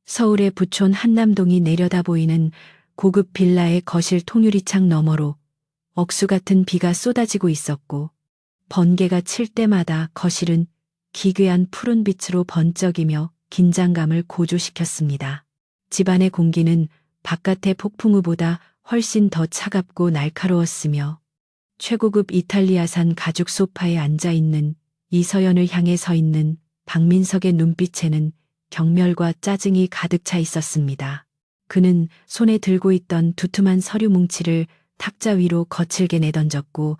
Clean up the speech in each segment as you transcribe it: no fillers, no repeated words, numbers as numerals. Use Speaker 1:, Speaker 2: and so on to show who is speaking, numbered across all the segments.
Speaker 1: 서울의 부촌 한남동이 내려다 보이는 고급 빌라의 거실 통유리창 너머로 억수 같은 비가 쏟아지고 있었고, 번개가 칠 때마다 거실은 기괴한 푸른 빛으로 번쩍이며 긴장감을 고조시켰습니다. 집안의 공기는 바깥의 폭풍우보다 훨씬 더 차갑고 날카로웠으며, 최고급 이탈리아산 가죽 소파에 앉아 있는 이서연을 향해 서 있는 박민석의 눈빛에는 경멸과 짜증이 가득 차 있었습니다. 그는 손에 들고 있던 두툼한 서류 뭉치를 탁자 위로 거칠게 내던졌고,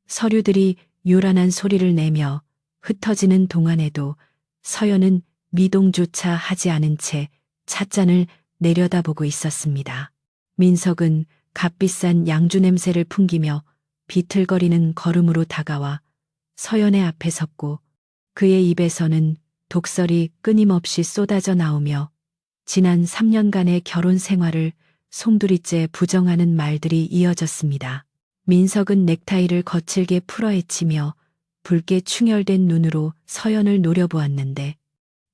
Speaker 1: 서류들이 요란한 소리를 내며 흩어지는 동안에도 서연은 미동조차 하지 않은 채 찻잔을 내려다보고 있었습니다. 민석은 값비싼 양주 냄새를 풍기며 비틀거리는 걸음으로 다가와 서연의 앞에 섰고, 그의 입에서는 독설이 끊임없이 쏟아져 나오며 지난 3년간의 결혼 생활을 송두리째 부정하는 말들이 이어졌습니다. 민석은 넥타이를 거칠게 풀어헤치며 붉게 충혈된 눈으로 서연을 노려보았는데,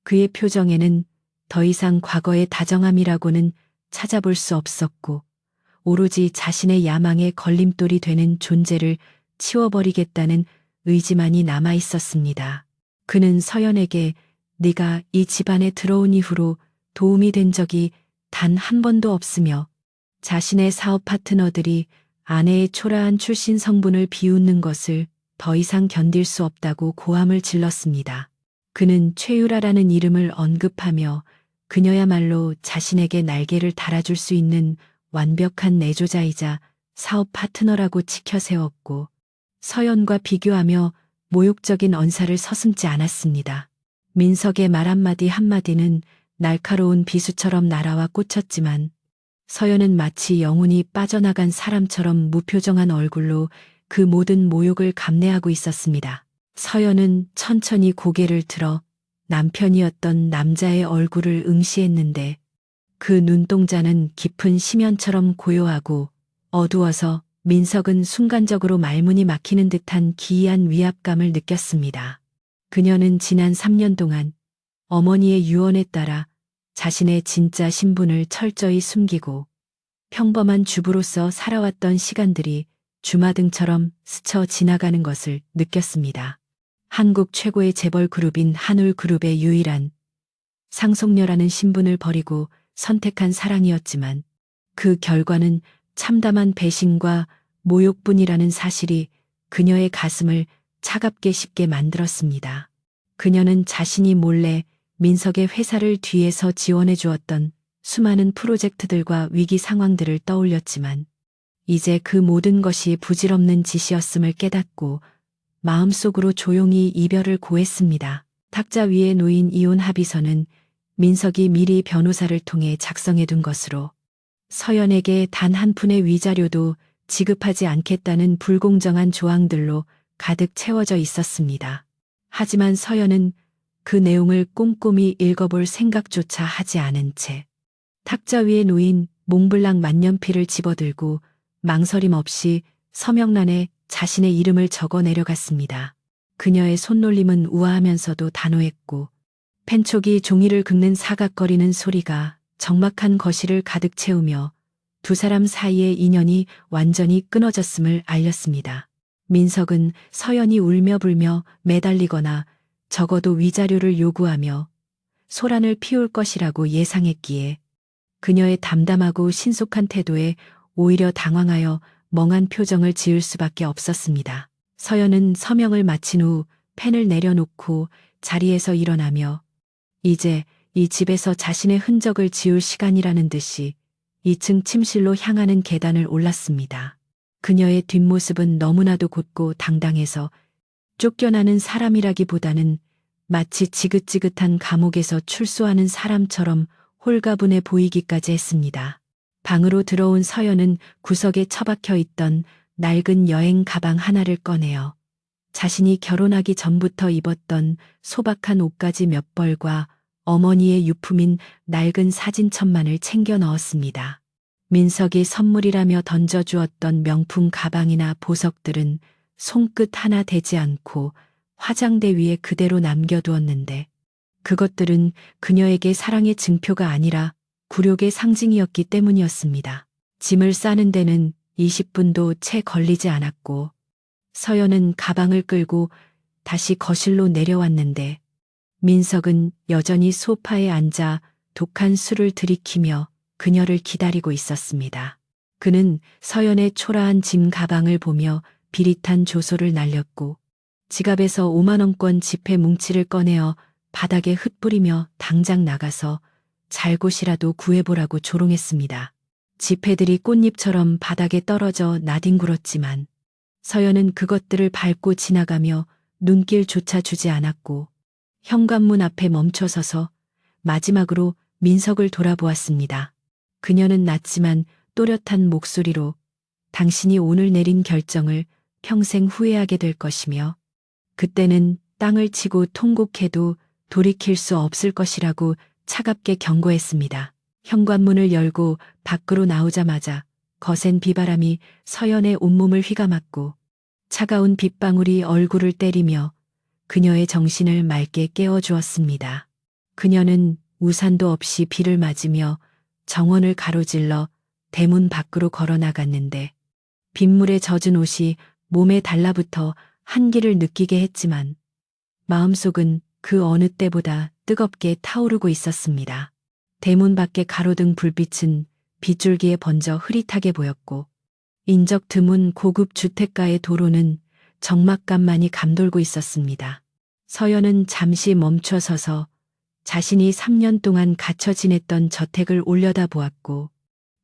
Speaker 1: 그의 표정에는 더 이상 과거의 다정함이라고는 찾아볼 수 없었고, 오로지 자신의 야망의 걸림돌이 되는 존재를 치워버리겠다는 의지만이 남아 있었습니다. 그는 서연에게 네가 이 집안에 들어온 이후로 도움이 된 적이 단 한 번도 없으며, 자신의 사업 파트너들이 아내의 초라한 출신 성분을 비웃는 것을 더 이상 견딜 수 없다고 고함을 질렀습니다. 그는 최유라라는 이름을 언급하며 그녀야말로 자신에게 날개를 달아줄 수 있는 완벽한 내조자이자 사업 파트너라고 치켜세웠고, 서연과 비교하며 모욕적인 언사를 서슴지 않았습니다. 민석의 말 한마디 한마디는 날카로운 비수처럼 날아와 꽂혔지만, 서연은 마치 영혼이 빠져나간 사람처럼 무표정한 얼굴로 그 모든 모욕을 감내하고 있었습니다. 서연은 천천히 고개를 들어 남편이었던 남자의 얼굴을 응시했는데, 그 눈동자는 깊은 심연처럼 고요하고 어두워서 민석은 순간적으로 말문이 막히는 듯한 기이한 위압감을 느꼈습니다. 그녀는 지난 3년 동안 어머니의 유언에 따라 자신의 진짜 신분을 철저히 숨기고 평범한 주부로서 살아왔던 시간들이 주마등처럼 스쳐 지나가는 것을 느꼈습니다. 한국 최고의 재벌 그룹인 한울그룹의 유일한 상속녀라는 신분을 버리고 선택한 사랑이었지만, 그 결과는 참담한 배신과 모욕뿐이라는 사실이 그녀의 가슴을 차갑게 식게 만들었습니다. 그녀는 자신이 몰래 민석의 회사를 뒤에서 지원해 주었던 수많은 프로젝트들과 위기 상황들을 떠올렸지만, 이제 그 모든 것이 부질없는 짓이었음을 깨닫고 마음속으로 조용히 이별을 고했습니다. 탁자 위에 놓인 이혼 합의서는 민석이 미리 변호사를 통해 작성해 둔 것으로, 서연에게 단 한 푼의 위자료도 지급하지 않겠다는 불공정한 조항들로 가득 채워져 있었습니다. 하지만 서연은 그 내용을 꼼꼼히 읽어볼 생각조차 하지 않은 채 탁자 위에 놓인 몽블랑 만년필을 집어들고 망설임 없이 서명란에 자신의 이름을 적어 내려갔습니다. 그녀의 손놀림은 우아하면서도 단호했고, 펜촉이 종이를 긁는 사각거리는 소리가 적막한 거실을 가득 채우며 두 사람 사이의 인연이 완전히 끊어졌음을 알렸습니다. 민석은 서연이 울며 불며 매달리거나 적어도 위자료를 요구하며 소란을 피울 것이라고 예상했기에, 그녀의 담담하고 신속한 태도에 오히려 당황하여 멍한 표정을 지을 수밖에 없었습니다. 서연은 서명을 마친 후 펜을 내려놓고 자리에서 일어나며 이제 이 집에서 자신의 흔적을 지울 시간이라는 듯이 2층 침실로 향하는 계단을 올랐습니다. 그녀의 뒷모습은 너무나도 곧고 당당해서 쫓겨나는 사람이라기보다는 마치 지긋지긋한 감옥에서 출소하는 사람처럼 홀가분해 보이기까지 했습니다. 방으로 들어온 서연은 구석에 처박혀 있던 낡은 여행 가방 하나를 꺼내어 자신이 결혼하기 전부터 입었던 소박한 옷가지 몇 벌과 어머니의 유품인 낡은 사진첩만을 챙겨 넣었습니다. 민석이 선물이라며 던져주었던 명품 가방이나 보석들은 손끝 하나 대지 않고 화장대 위에 그대로 남겨두었는데, 그것들은 그녀에게 사랑의 증표가 아니라 굴욕의 상징이었기 때문이었습니다. 짐을 싸는 데는 20분도 채 걸리지 않았고 서연은 가방을 끌고 다시 거실로 내려왔는데 민석은 여전히 소파에 앉아 독한 술을 들이키며 그녀를 기다리고 있었습니다. 그는 서연의 초라한 짐 가방을 보며 비릿한 조소를 날렸고 지갑에서 5만 원권 지폐 뭉치를 꺼내어 바닥에 흩뿌리며 당장 나가서 잘곳이라도 구해보라고 조롱했습니다. 지폐들이 꽃잎처럼 바닥에 떨어져 나뒹굴었지만 서연은 그것들을 밟고 지나가며 눈길조차 주지 않았고 현관문 앞에 멈춰서서 마지막으로 민석을 돌아보았습니다. 그녀는 낮지만 또렷한 목소리로 당신이 오늘 내린 결정을 평생 후회하게 될 것이며 그때는 땅을 치고 통곡해도 돌이킬 수 없을 것이라고 차갑게 경고했습니다. 현관문을 열고 밖으로 나오자마자 거센 비바람이 서연의 온몸을 휘감았고 차가운 빗방울이 얼굴을 때리며 그녀의 정신을 맑게 깨워주었습니다. 그녀는 우산도 없이 비를 맞으며 정원을 가로질러 대문 밖으로 걸어 나갔는데 빗물에 젖은 옷이 몸에 달라붙어 한기를 느끼게 했지만 마음속은 그 어느 때보다 뜨겁게 타오르고 있었습니다. 대문 밖의 가로등 불빛은 빗줄기에 번져 흐릿하게 보였고 인적 드문 고급 주택가의 도로는 적막감만이 감돌고 있었습니다. 서연은 잠시 멈춰서서 자신이 3년 동안 갇혀 지냈던 저택을 올려다보았고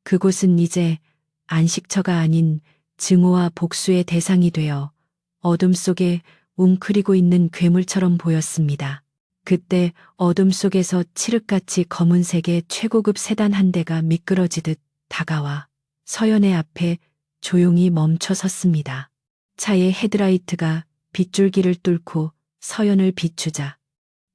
Speaker 1: 그곳은 이제 안식처가 아닌 증오와 복수의 대상이 되어 어둠 속에 웅크리고 있는 괴물처럼 보였습니다. 그때 어둠 속에서 칠흑같이 검은색의 최고급 세단 한 대가 미끄러지듯 다가와 서연의 앞에 조용히 멈춰 섰습니다. 차의 헤드라이트가 빗줄기를 뚫고 서연을 비추자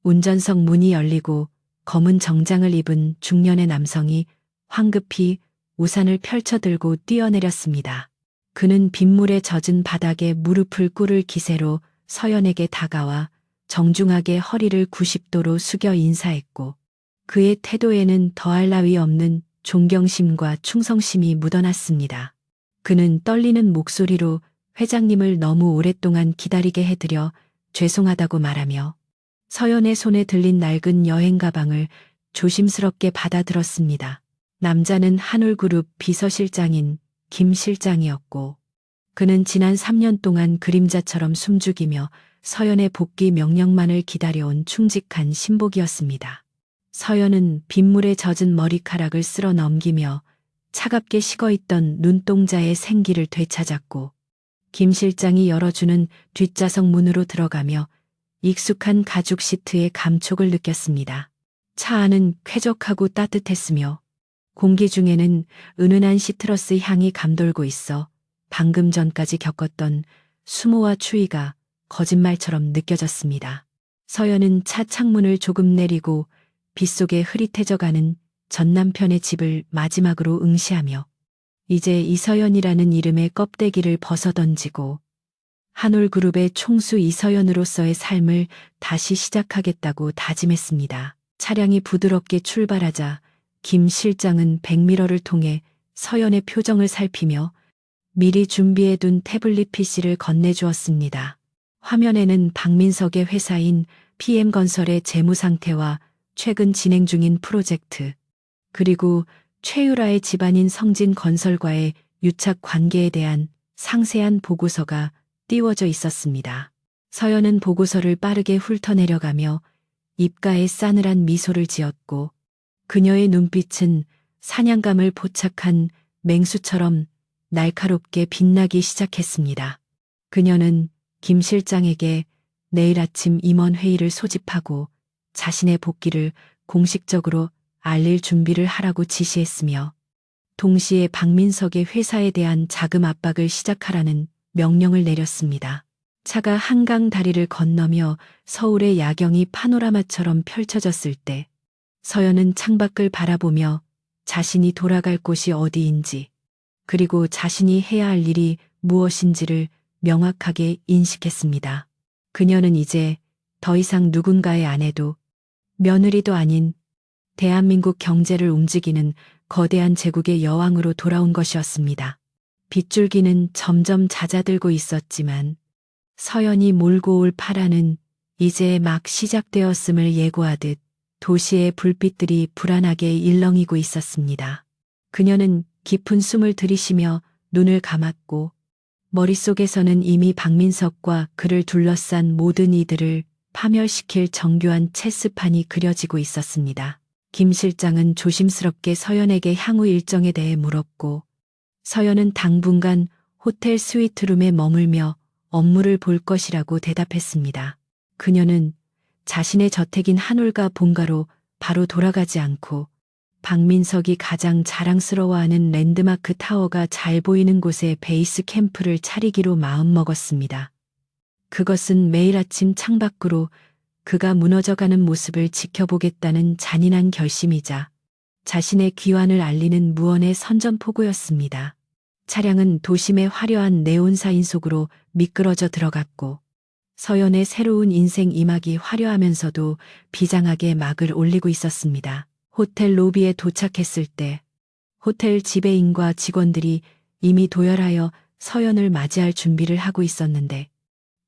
Speaker 1: 운전석 문이 열리고 검은 정장을 입은 중년의 남성이 황급히 우산을 펼쳐들고 뛰어내렸습니다. 그는 빗물에 젖은 바닥에 무릎을 꿇을 기세로 서연에게 다가와 정중하게 허리를 90도로 숙여 인사했고 그의 태도에는 더할 나위 없는 존경심과 충성심이 묻어났습니다. 그는 떨리는 목소리로 회장님을 너무 오랫동안 기다리게 해드려 죄송하다고 말하며 서연의 손에 들린 낡은 여행 가방을 조심스럽게 받아들었습니다. 남자는 한올그룹 비서실장인 김 실장이었고 그는 지난 3년 동안 그림자처럼 숨죽이며 서연의 복귀 명령만을 기다려온 충직한 신복이었습니다. 서연은 빗물에 젖은 머리카락을 쓸어 넘기며 차갑게 식어있던 눈동자의 생기를 되찾았고 김 실장이 열어주는 뒷좌석 문으로 들어가며 익숙한 가죽 시트의 감촉을 느꼈습니다. 차 안은 쾌적하고 따뜻했으며 공기 중에는 은은한 시트러스 향이 감돌고 있어 방금 전까지 겪었던 수모와 추위가 거짓말처럼 느껴졌습니다. 서연은 차 창문을 조금 내리고 빗속에 흐릿해져가는 전 남편의 집을 마지막으로 응시하며 이제 이서연이라는 이름의 껍데기를 벗어던지고 한올그룹의 총수 이서연으로서의 삶을 다시 시작하겠다고 다짐했습니다. 차량이 부드럽게 출발하자 김 실장은 백미러를 통해 서연의 표정을 살피며 미리 준비해둔 태블릿 PC를 건네주었습니다. 화면에는 박민석의 회사인 PM건설의 재무 상태와 최근 진행 중인 프로젝트, 그리고 최유라의 집안인 성진건설과의 유착 관계에 대한 상세한 보고서가 띄워져 있었습니다. 서연은 보고서를 빠르게 훑어내려가며 입가에 싸늘한 미소를 지었고 그녀의 눈빛은 사냥감을 포착한 맹수처럼 날카롭게 빛나기 시작했습니다. 그녀는 김 실장에게 내일 아침 임원회의를 소집하고 자신의 복귀를 공식적으로 알릴 준비를 하라고 지시했으며 동시에 박민석의 회사에 대한 자금 압박을 시작하라는 명령을 내렸습니다. 차가 한강 다리를 건너며 서울의 야경이 파노라마처럼 펼쳐졌을 때 서연은 창밖을 바라보며 자신이 돌아갈 곳이 어디인지 그리고 자신이 해야 할 일이 무엇인지를 명확하게 인식했습니다. 그녀는 이제 더 이상 누군가의 아내도 며느리도 아닌 대한민국 경제를 움직이는 거대한 제국의 여왕으로 돌아온 것이었습니다. 빗줄기는 점점 잦아들고 있었지만 서연이 몰고 올 파라는 이제 막 시작되었음을 예고하듯 도시의 불빛들이 불안하게 일렁이고 있었습니다. 그녀는 깊은 숨을 들이쉬며 눈을 감았고 머릿속에서는 이미 박민석과 그를 둘러싼 모든 이들을 파멸시킬 정교한 체스판이 그려지고 있었습니다. 김 실장은 조심스럽게 서연에게 향후 일정에 대해 물었고 서연은 당분간 호텔 스위트룸에 머물며 업무를 볼 것이라고 대답했습니다. 그녀는 자신의 저택인 한울가 본가로 바로 돌아가지 않고 박민석이 가장 자랑스러워하는 랜드마크 타워가 잘 보이는 곳에 베이스 캠프를 차리기로 마음먹었습니다. 그것은 매일 아침 창밖으로 그가 무너져가는 모습을 지켜보겠다는 잔인한 결심이자 자신의 귀환을 알리는 무언의 선전포고였습니다. 차량은 도심의 화려한 네온사인 속으로 미끄러져 들어갔고 서연의 새로운 인생 이막이 화려하면서도 비장하게 막을 올리고 있었습니다. 호텔 로비에 도착했을 때 호텔 지배인과 직원들이 이미 도열하여 서연을 맞이할 준비를 하고 있었는데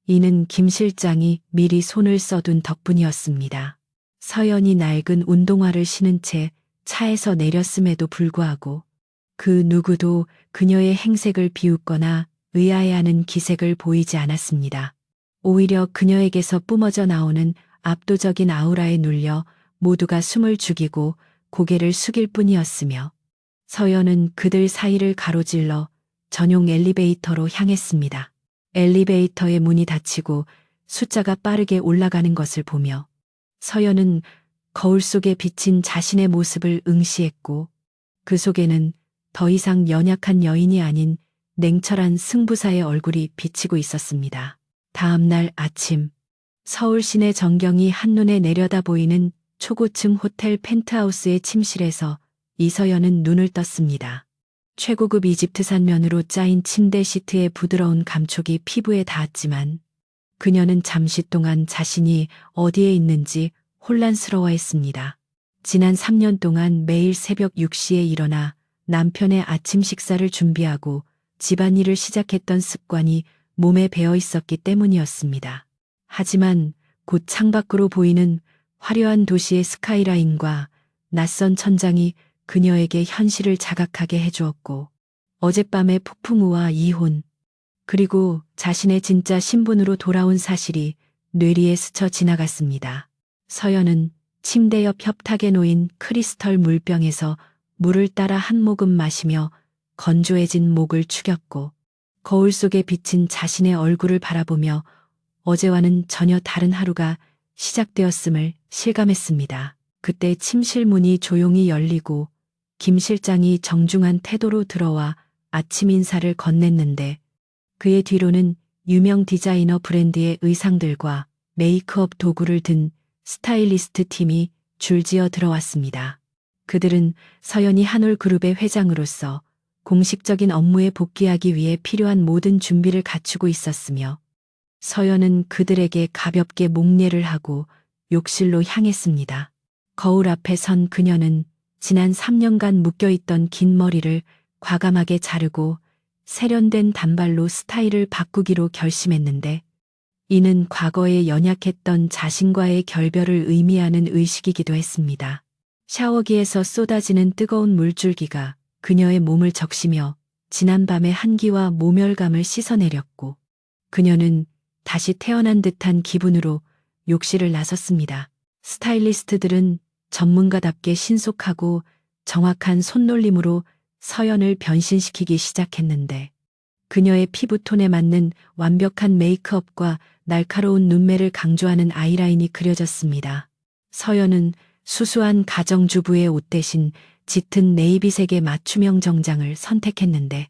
Speaker 1: 이는 김 실장이 미리 손을 써둔 덕분이었습니다. 서연이 낡은 운동화를 신은 채 차에서 내렸음에도 불구하고 그 누구도 그녀의 행색을 비웃거나 의아해하는 기색을 보이지 않았습니다. 오히려 그녀에게서 뿜어져 나오는 압도적인 아우라에 눌려 모두가 숨을 죽이고 고개를 숙일 뿐이었으며 서연은 그들 사이를 가로질러 전용 엘리베이터로 향했습니다. 엘리베이터의 문이 닫히고 숫자가 빠르게 올라가는 것을 보며 서연은 거울 속에 비친 자신의 모습을 응시했고 그 속에는 더 이상 연약한 여인이 아닌 냉철한 승부사의 얼굴이 비치고 있었습니다. 다음 날 아침 서울 시내 전경이 한눈에 내려다 보이는 초고층 호텔 펜트하우스의 침실에서 이서연은 눈을 떴습니다. 최고급 이집트산 면으로 짜인 침대 시트의 부드러운 감촉이 피부에 닿았지만 그녀는 잠시 동안 자신이 어디에 있는지 혼란스러워했습니다. 지난 3년 동안 매일 새벽 6시에 일어나 남편의 아침 식사를 준비하고 집안일을 시작했던 습관이 몸에 배어 있었기 때문이었습니다. 하지만 곧 창밖으로 보이는 화려한 도시의 스카이라인과 낯선 천장이 그녀에게 현실을 자각하게 해주었고 어젯밤의 폭풍우와 이혼 그리고 자신의 진짜 신분으로 돌아온 사실이 뇌리에 스쳐 지나갔습니다. 서연은 침대 옆 협탁에 놓인 크리스털 물병에서 물을 따라 한 모금 마시며 건조해진 목을 축였고 거울 속에 비친 자신의 얼굴을 바라보며 어제와는 전혀 다른 하루가 시작되었음을 실감했습니다. 그때 침실 문이 조용히 열리고 김 실장이 정중한 태도로 들어와 아침 인사를 건넸는데 그의 뒤로는 유명 디자이너 브랜드의 의상들과 메이크업 도구를 든 스타일리스트 팀이 줄지어 들어왔습니다. 그들은 서연이 한올그룹의 회장으로서 공식적인 업무에 복귀하기 위해 필요한 모든 준비를 갖추고 있었으며 서연은 그들에게 가볍게 목례를 하고 욕실로 향했습니다. 거울 앞에 선 그녀는 지난 3년간 묶여있던 긴 머리를 과감하게 자르고 세련된 단발로 스타일을 바꾸기로 결심했는데 이는 과거에 연약했던 자신과의 결별을 의미하는 의식이기도 했습니다. 샤워기에서 쏟아지는 뜨거운 물줄기가 그녀의 몸을 적시며 지난밤의 한기와 모멸감을 씻어내렸고 그녀는 다시 태어난 듯한 기분으로 욕실을 나섰습니다. 스타일리스트들은 전문가답게 신속하고 정확한 손놀림으로 서연을 변신시키기 시작했는데 그녀의 피부톤에 맞는 완벽한 메이크업과 날카로운 눈매를 강조하는 아이라인이 그려졌습니다. 서연은 수수한 가정주부의 옷 대신 짙은 네이비색의 맞춤형 정장을 선택했는데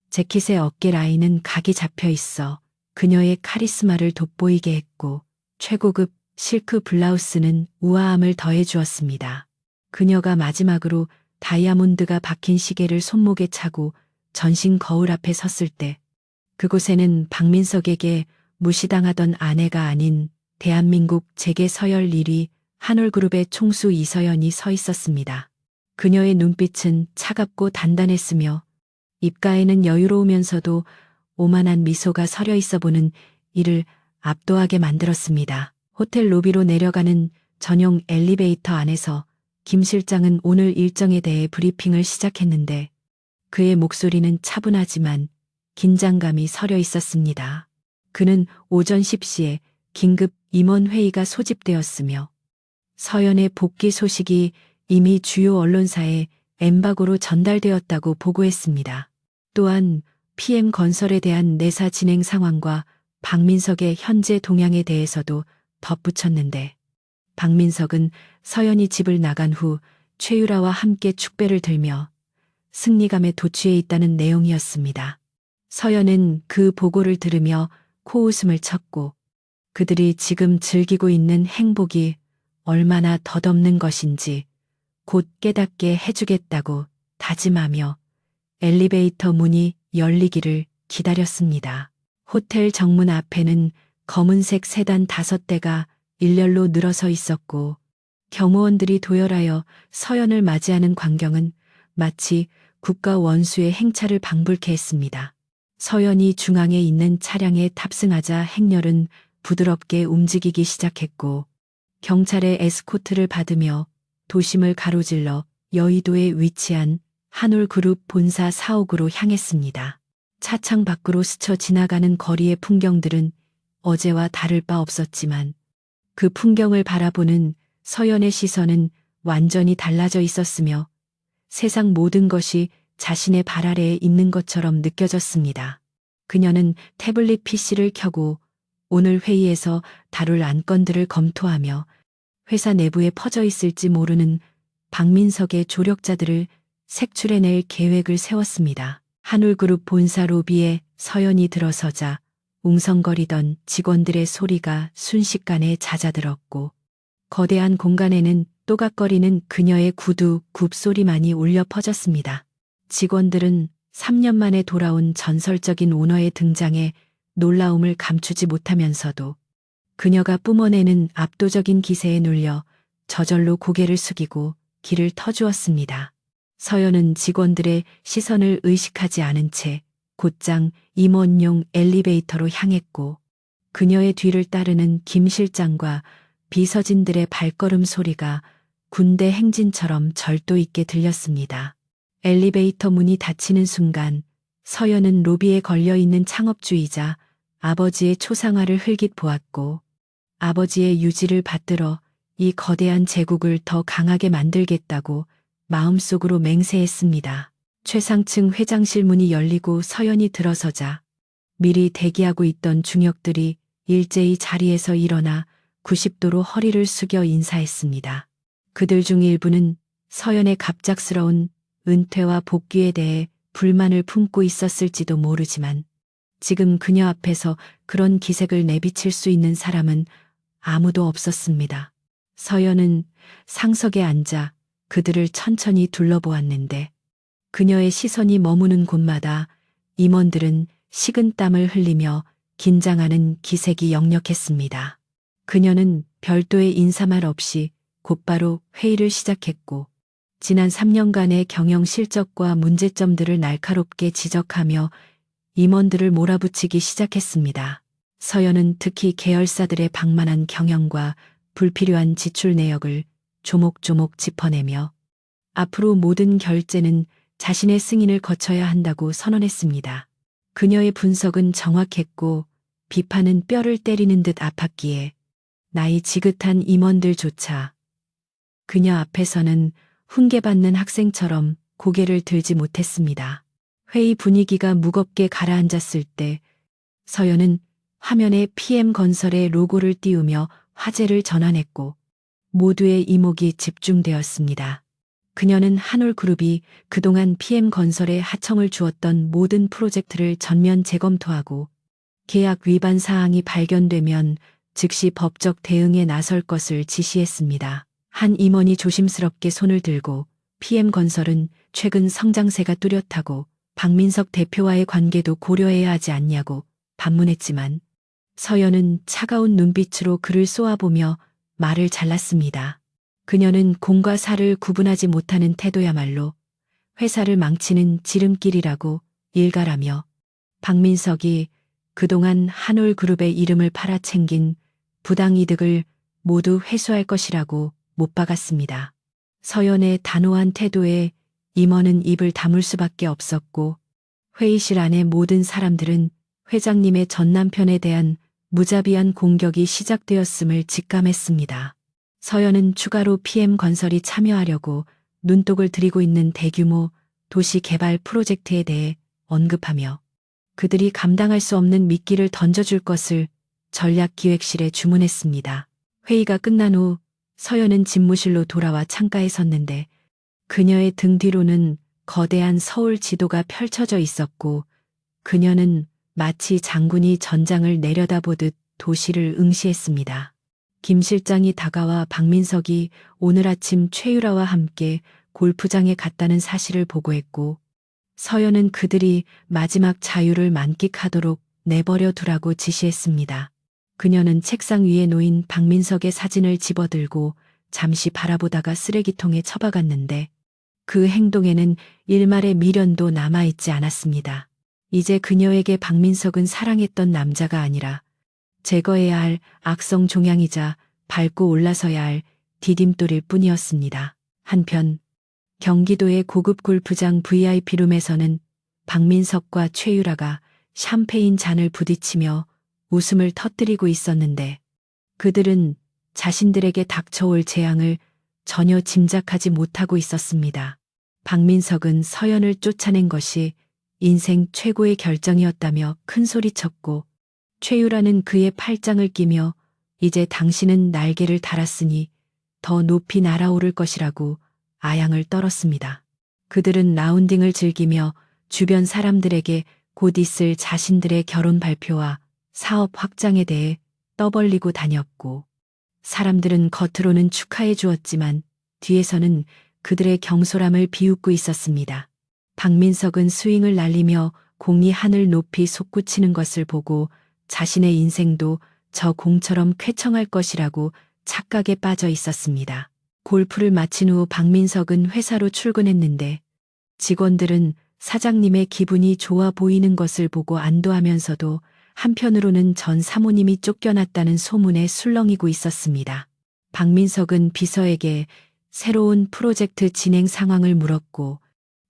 Speaker 1: 재킷의 어깨 라인은 각이 잡혀 있어 그녀의 카리스마를 돋보이게 했고 최고급 실크 블라우스는 우아함을 더해주었습니다. 그녀가 마지막으로 다이아몬드가 박힌 시계를 손목에 차고 전신 거울 앞에 섰을 때 그곳에는 박민석에게 무시당하던 아내가 아닌 대한민국 재계 서열 1위 한올그룹의 총수 이서연이 서 있었습니다. 그녀의 눈빛은 차갑고 단단했으며 입가에는 여유로우면서도 오만한 미소가 서려 있어 보는 이를 압도하게 만들었습니다. 호텔 로비로 내려가는 전용 엘리베이터 안에서 김 실장은 오늘 일정에 대해 브리핑을 시작했는데 그의 목소리는 차분하지만 긴장감이 서려 있었습니다. 그는 오전 10시에 긴급 임원회의가 소집되었으며 서연의 복귀 소식이 이미 주요 언론사에 엠바고로 전달되었다고 보고했습니다. 또한 PM건설에 대한 내사 진행 상황과 박민석의 현재 동향에 대해서도 덧붙였는데 박민석은 서연이 집을 나간 후 최유라와 함께 축배를 들며 승리감에 도취해 있다는 내용이었습니다. 서연은 그 보고를 들으며 코웃음을 쳤고 그들이 지금 즐기고 있는 행복이 얼마나 덧없는 것인지 곧 깨닫게 해주겠다고 다짐하며 엘리베이터 문이 열리기를 기다렸습니다. 호텔 정문 앞에는 검은색 세단 5대가 일렬로 늘어서 있었고 경호원들이 도열하여 서연을 맞이하는 광경은 마치 국가 원수의 행차를 방불케 했습니다. 서연이 중앙에 있는 차량에 탑승하자 행렬은 부드럽게 움직이기 시작했고 경찰의 에스코트를 받으며 도심을 가로질러 여의도에 위치한 한올그룹 본사 사옥으로 향했습니다. 차창 밖으로 스쳐 지나가는 거리의 풍경들은 어제와 다를 바 없었지만 그 풍경을 바라보는 서연의 시선은 완전히 달라져 있었으며 세상 모든 것이 자신의 발 아래에 있는 것처럼 느껴졌습니다. 그녀는 태블릿 PC를 켜고 오늘 회의에서 다룰 안건들을 검토하며 회사 내부에 퍼져 있을지 모르는 박민석의 조력자들을 색출해낼 계획을 세웠습니다. 한올그룹 본사 로비에 서연이 들어서자 웅성거리던 직원들의 소리가 순식간에 잦아들었고 거대한 공간에는 또각거리는 그녀의 구두 굽소리만이 울려 퍼졌습니다. 직원들은 3년 만에 돌아온 전설적인 오너의 등장에 놀라움을 감추지 못하면서도 그녀가 뿜어내는 압도적인 기세에 눌려 저절로 고개를 숙이고 길을 터주었습니다. 서연은 직원들의 시선을 의식하지 않은 채 곧장 임원용 엘리베이터로 향했고 그녀의 뒤를 따르는 김 실장과 비서진들의 발걸음 소리가 군대 행진처럼 절도 있게 들렸습니다. 엘리베이터 문이 닫히는 순간 서연은 로비에 걸려있는 창업주의자 아버지의 초상화를 흘깃 보았고 아버지의 유지를 받들어 이 거대한 제국을 더 강하게 만들겠다고 마음속으로 맹세했습니다. 최상층 회장실 문이 열리고 서연이 들어서자 미리 대기하고 있던 중역들이 일제히 자리에서 일어나 90도로 허리를 숙여 인사했습니다. 그들 중 일부는 서연의 갑작스러운 은퇴와 복귀에 대해 불만을 품고 있었을지도 모르지만 지금 그녀 앞에서 그런 기색을 내비칠 수 있는 사람은 아무도 없었습니다. 서연은 상석에 앉아 그들을 천천히 둘러보았는데 그녀의 시선이 머무는 곳마다 임원들은 식은땀을 흘리며 긴장하는 기색이 역력했습니다. 그녀는 별도의 인사말 없이 곧바로 회의를 시작했고 지난 3년간의 경영 실적과 문제점들을 날카롭게 지적하며 임원들을 몰아붙이기 시작했습니다. 서연은 특히 계열사들의 방만한 경영과 불필요한 지출 내역을 조목조목 짚어내며 앞으로 모든 결제는 자신의 승인을 거쳐야 한다고 선언했습니다. 그녀의 분석은 정확했고 비판은 뼈를 때리는 듯 아팠기에 나이 지긋한 임원들조차 그녀 앞에서는 훈계받는 학생처럼 고개를 들지 못했습니다. 회의 분위기가 무겁게 가라앉았을 때 서연은 화면에 PM건설의 로고를 띄우며 화제를 전환했고 모두의 이목이 집중되었습니다. 그녀는 한올그룹이 그동안 PM건설에 하청을 주었던 모든 프로젝트를 전면 재검토하고 계약 위반 사항이 발견되면 즉시 법적 대응에 나설 것을 지시했습니다. 한 임원이 조심스럽게 손을 들고 PM건설은 최근 성장세가 뚜렷하고 박민석 대표와의 관계도 고려해야 하지 않냐고 반문했지만 서연은 차가운 눈빛으로 그를 쏘아보며 말을 잘랐습니다. 그녀는 공과 사를 구분하지 못하는 태도야말로 회사를 망치는 지름길이라고 일갈하며 박민석이 그동안 한올그룹의 이름을 팔아챙긴 부당이득을 모두 회수할 것이라고 못 박았습니다. 서연의 단호한 태도에 임원은 입을 다물 수밖에 없었고 회의실 안의 모든 사람들은 회장님의 전 남편에 대한 무자비한 공격이 시작되었음을 직감했습니다. 서연은 추가로 PM건설이 참여하려고 눈독을 들이고 있는 대규모 도시 개발 프로젝트에 대해 언급하며 그들이 감당할 수 없는 미끼를 던져줄 것을 전략기획실에 주문했습니다. 회의가 끝난 후 서연은 집무실로 돌아와 창가에 섰는데 그녀의 등 뒤로는 거대한 서울 지도가 펼쳐져 있었고 그녀는 마치 장군이 전장을 내려다보듯 도시를 응시했습니다. 김 실장이 다가와 박민석이 오늘 아침 최유라와 함께 골프장에 갔다는 사실을 보고했고 서연은 그들이 마지막 자유를 만끽하도록 내버려 두라고 지시했습니다. 그녀는 책상 위에 놓인 박민석의 사진을 집어들고 잠시 바라보다가 쓰레기통에 처박았는데 그 행동에는 일말의 미련도 남아있지 않았습니다. 이제 그녀에게 박민석은 사랑했던 남자가 아니라 제거해야 할 악성 종양이자 밟고 올라서야 할 디딤돌일 뿐이었습니다. 한편 경기도의 고급 골프장 VIP룸에서는 박민석과 최유라가 샴페인 잔을 부딪히며 웃음을 터뜨리고 있었는데 그들은 자신들에게 닥쳐올 재앙을 전혀 짐작하지 못하고 있었습니다. 박민석은 서연을 쫓아낸 것이 인생 최고의 결정이었다며 큰소리쳤고 최유라는 그의 팔짱을 끼며 이제 당신은 날개를 달았으니 더 높이 날아오를 것이라고 아양을 떨었습니다. 그들은 라운딩을 즐기며 주변 사람들에게 곧 있을 자신들의 결혼 발표와 사업 확장에 대해 떠벌리고 다녔고 사람들은 겉으로는 축하해 주었지만 뒤에서는 그들의 경솔함을 비웃고 있었습니다. 박민석은 스윙을 날리며 공이 하늘 높이 솟구치는 것을 보고 자신의 인생도 저 공처럼 쾌청할 것이라고 착각에 빠져 있었습니다. 골프를 마친 후 박민석은 회사로 출근했는데 직원들은 사장님의 기분이 좋아 보이는 것을 보고 안도하면서도 한편으로는 전 사모님이 쫓겨났다는 소문에 술렁이고 있었습니다. 박민석은 비서에게 새로운 프로젝트 진행 상황을 물었고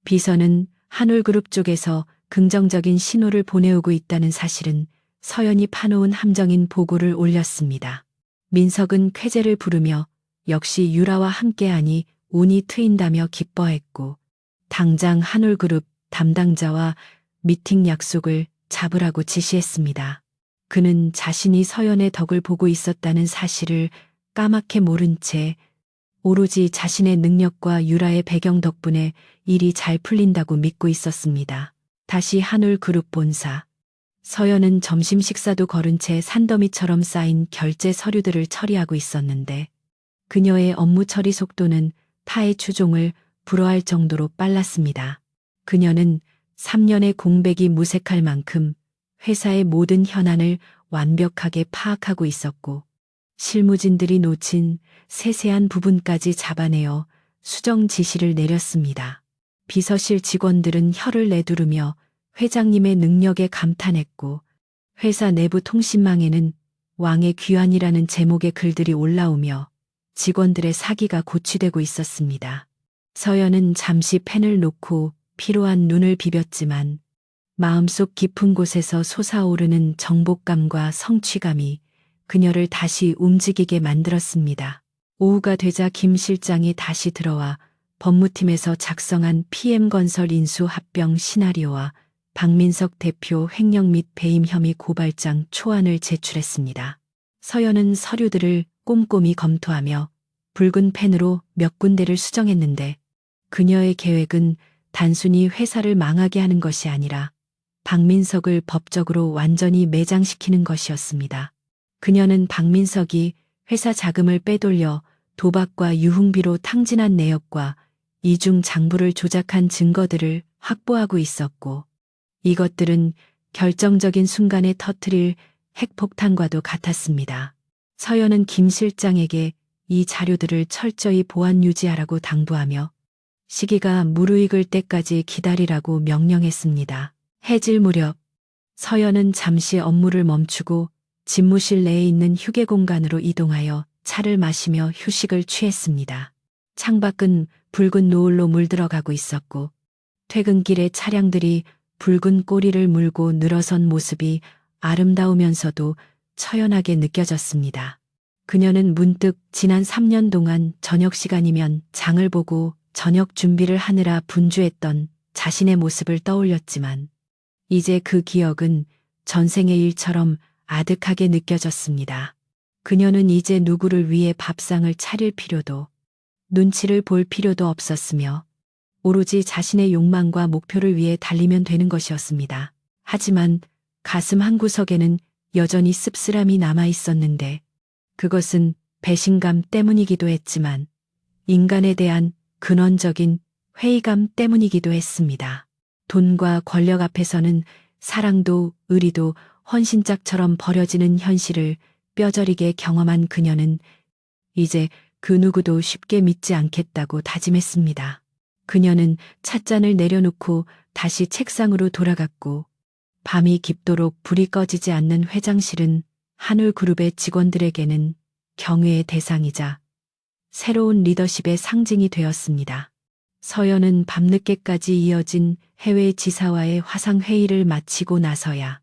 Speaker 1: 비서는 한올그룹 쪽에서 긍정적인 신호를 보내오고 있다는 사실은 서연이 파놓은 함정인 보고를 올렸습니다. 민석은 쾌재를 부르며 역시 유라와 함께하니 운이 트인다며 기뻐했고 당장 한올그룹 담당자와 미팅 약속을 잡으라고 지시했습니다. 그는 자신이 서연의 덕을 보고 있었다는 사실을 까맣게 모른 채 오로지 자신의 능력과 유라의 배경 덕분에 일이 잘 풀린다고 믿고 있었습니다. 다시 한올그룹 본사. 서연은 점심 식사도 거른 채 산더미처럼 쌓인 결제 서류들을 처리하고 있었는데 그녀의 업무 처리 속도는 타의 추종을 불허할 정도로 빨랐습니다. 그녀는 3년의 공백이 무색할 만큼 회사의 모든 현안을 완벽하게 파악하고 있었고 실무진들이 놓친 세세한 부분까지 잡아내어 수정 지시를 내렸습니다. 비서실 직원들은 혀를 내두르며 회장님의 능력에 감탄했고 회사 내부 통신망에는 왕의 귀환이라는 제목의 글들이 올라오며 직원들의 사기가 고취되고 있었습니다. 서연은 잠시 펜을 놓고 피로한 눈을 비볐지만 마음속 깊은 곳에서 솟아오르는 정복감과 성취감이 그녀를 다시 움직이게 만들었습니다. 오후가 되자 김 실장이 다시 들어와 법무팀에서 작성한 PM건설 인수 합병 시나리오와 박민석 대표 횡령 및 배임 혐의 고발장 초안을 제출했습니다. 서연은 서류들을 꼼꼼히 검토하며 붉은 펜으로 몇 군데를 수정했는데 그녀의 계획은 단순히 회사를 망하게 하는 것이 아니라 박민석을 법적으로 완전히 매장시키는 것이었습니다. 그녀는 박민석이 회사 자금을 빼돌려 도박과 유흥비로 탕진한 내역과 이중 장부를 조작한 증거들을 확보하고 있었고 이것들은 결정적인 순간에 터뜨릴 핵폭탄과도 같았습니다. 서연은 김 실장에게 이 자료들을 철저히 보안 유지하라고 당부하며 시기가 무르익을 때까지 기다리라고 명령했습니다. 해질 무렵 서연은 잠시 업무를 멈추고 집무실 내에 있는 휴게 공간으로 이동하여 차를 마시며 휴식을 취했습니다. 창밖은 붉은 노을로 물들어가고 있었고 퇴근길에 차량들이 붉은 꼬리를 물고 늘어선 모습이 아름다우면서도 처연하게 느껴졌습니다. 그녀는 문득 지난 3년 동안 저녁 시간이면 장을 보고 저녁 준비를 하느라 분주했던 자신의 모습을 떠올렸지만 이제 그 기억은 전생의 일처럼 아득하게 느껴졌습니다. 그녀는 이제 누구를 위해 밥상을 차릴 필요도 눈치를 볼 필요도 없었으며 오로지 자신의 욕망과 목표를 위해 달리면 되는 것이었습니다. 하지만 가슴 한구석에는 여전히 씁쓸함이 남아 있었는데 그것은 배신감 때문이기도 했지만 인간에 대한 근원적인 회의감 때문이기도 했습니다. 돈과 권력 앞에서는 사랑도 의리도 헌신짝처럼 버려지는 현실을 뼈저리게 경험한 그녀는 이제 그 누구도 쉽게 믿지 않겠다고 다짐했습니다. 그녀는 찻잔을 내려놓고 다시 책상으로 돌아갔고 밤이 깊도록 불이 꺼지지 않는 회장실은 한울그룹의 직원들에게는 경외의 대상이자 새로운 리더십의 상징이 되었습니다. 서연은 밤늦게까지 이어진 해외 지사와의 화상회의를 마치고 나서야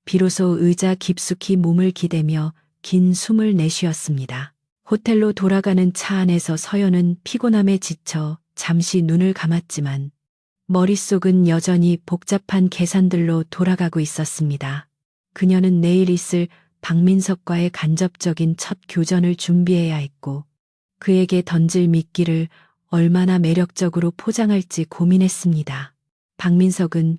Speaker 1: 비로소 의자 깊숙이 몸을 기대며 긴 숨을 내쉬었습니다. 호텔로 돌아가는 차 안에서 서연은 피곤함에 지쳐 잠시 눈을 감았지만 머릿속은 여전히 복잡한 계산들로 돌아가고 있었습니다. 그녀는 내일 있을 박민석과의 간접적인 첫 교전을 준비해야 했고 그에게 던질 미끼를 얼마나 매력적으로 포장할지 고민했습니다. 박민석은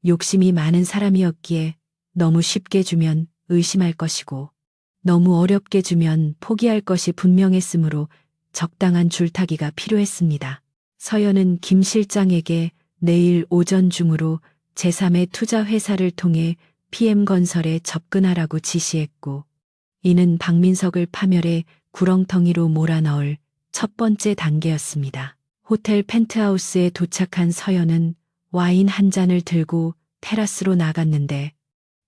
Speaker 1: 욕심이 많은 사람이었기에 너무 쉽게 주면 의심할 것이고 너무 어렵게 주면 포기할 것이 분명했으므로 적당한 줄타기가 필요했습니다. 서연은 김 실장에게 내일 오전 중으로 제3의 투자 회사를 통해 PM건설에 접근하라고 지시했고 이는 박민석을 파멸해 구렁텅이로 몰아넣을 첫 번째 단계였습니다. 호텔 펜트하우스에 도착한 서연은 와인 한 잔을 들고 테라스로 나갔는데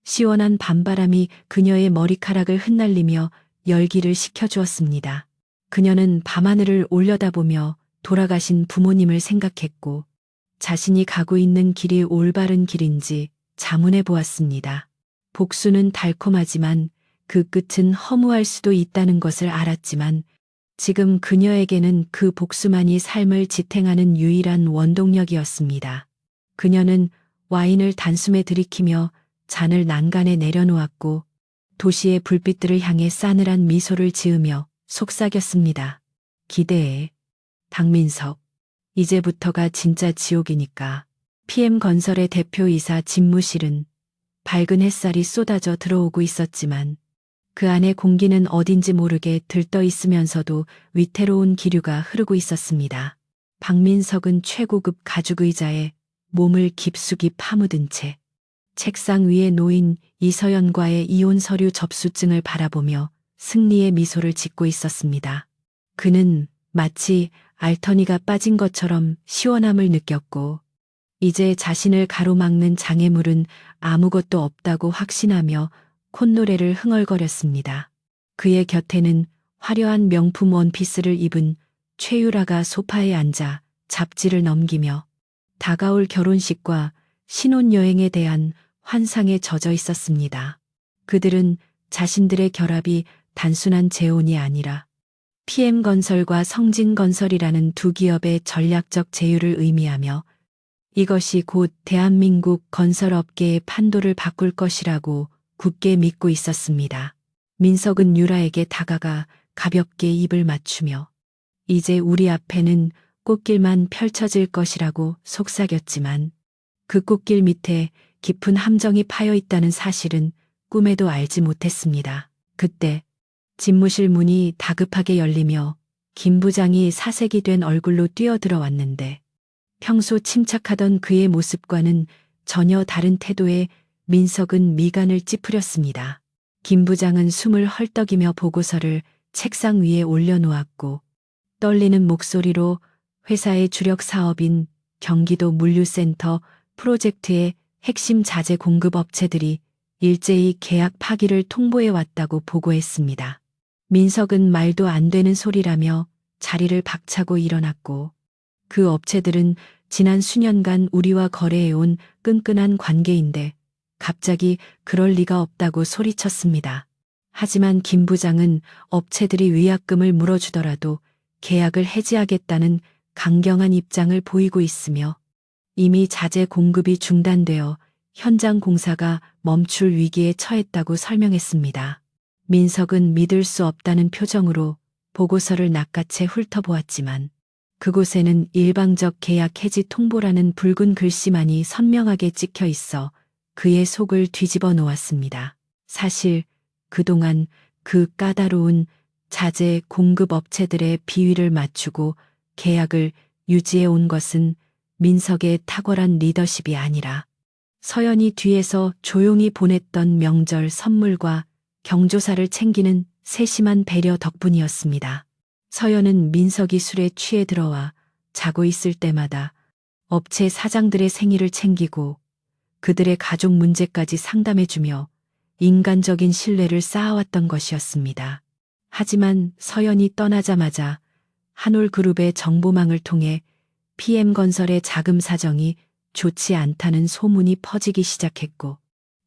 Speaker 1: 시원한 밤바람이 그녀의 머리카락을 흩날리며 열기를 식혀주었습니다. 그녀는 밤하늘을 올려다보며 돌아가신 부모님을 생각했고 자신이 가고 있는 길이 올바른 길인지 자문해 보았습니다. 복수는 달콤하지만 그 끝은 허무할 수도 있다는 것을 알았지만 지금 그녀에게는 그 복수만이 삶을 지탱하는 유일한 원동력이었습니다. 그녀는 와인을 단숨에 들이키며 잔을 난간에 내려놓았고 도시의 불빛들을 향해 싸늘한 미소를 지으며 속삭였습니다. 기대해. 박민석. 이제부터가 진짜 지옥이니까. PM건설의 대표이사 집무실은 밝은 햇살이 쏟아져 들어오고 있었지만 그 안의 공기는 어딘지 모르게 들떠 있으면서도 위태로운 기류가 흐르고 있었습니다. 박민석은 최고급 가죽 의자에 몸을 깊숙이 파묻은 채 책상 위에 놓인 이서연과의 이혼 서류 접수증을 바라보며 승리의 미소를 짓고 있었습니다. 그는 마치 알터니가 빠진 것처럼 시원함을 느꼈고 이제 자신을 가로막는 장애물은 아무것도 없다고 확신하며 콧노래를 흥얼거렸습니다. 그의 곁에는 화려한 명품 원피스를 입은 최유라가 소파에 앉아 잡지를 넘기며 다가올 결혼식과 신혼여행에 대한 환상에 젖어 있었습니다. 그들은 자신들의 결합이 단순한 재혼이 아니라 PM건설과 성진건설이라는 두 기업의 전략적 제휴를 의미하며 이것이 곧 대한민국 건설업계의 판도를 바꿀 것이라고 굳게 믿고 있었습니다. 민석은 유라에게 다가가 가볍게 입을 맞추며 이제 우리 앞에는 꽃길만 펼쳐질 것이라고 속삭였지만 그 꽃길 밑에 깊은 함정이 파여 있다는 사실은 꿈에도 알지 못했습니다. 그때 집무실 문이 다급하게 열리며 김 부장이 사색이 된 얼굴로 뛰어들어 왔는데 평소 침착하던 그의 모습과는 전혀 다른 태도에 민석은 미간을 찌푸렸습니다. 김 부장은 숨을 헐떡이며 보고서를 책상 위에 올려놓았고 떨리는 목소리로 회사의 주력 사업인 경기도 물류센터 프로젝트의 핵심 자재 공급 업체들이 일제히 계약 파기를 통보해 왔다고 보고했습니다. 민석은 말도 안 되는 소리라며 자리를 박차고 일어났고 그 업체들은 지난 수년간 우리와 거래해온 끈끈한 관계인데 갑자기 그럴 리가 없다고 소리쳤습니다. 하지만 김 부장은 업체들이 위약금을 물어주더라도 계약을 해지하겠다는 강경한 입장을 보이고 있으며 이미 자재 공급이 중단되어 현장 공사가 멈출 위기에 처했다고 설명했습니다. 민석은 믿을 수 없다는 표정으로 보고서를 낚아채 훑어보았지만 그곳에는 일방적 계약 해지 통보라는 붉은 글씨만이 선명하게 찍혀 있어 그의 속을 뒤집어 놓았습니다. 사실 그동안 그 까다로운 자재 공급 업체들의 비위를 맞추고 계약을 유지해 온 것은 민석의 탁월한 리더십이 아니라 서연이 뒤에서 조용히 보냈던 명절 선물과 경조사를 챙기는 세심한 배려 덕분이었습니다. 서연은 민석이 술에 취해 들어와 자고 있을 때마다 업체 사장들의 생일을 챙기고 그들의 가족 문제까지 상담해주며 인간적인 신뢰를 쌓아왔던 것이었습니다. 하지만 서연이 떠나자마자 한올그룹의 정보망을 통해 PM건설의 자금 사정이 좋지 않다는 소문이 퍼지기 시작했고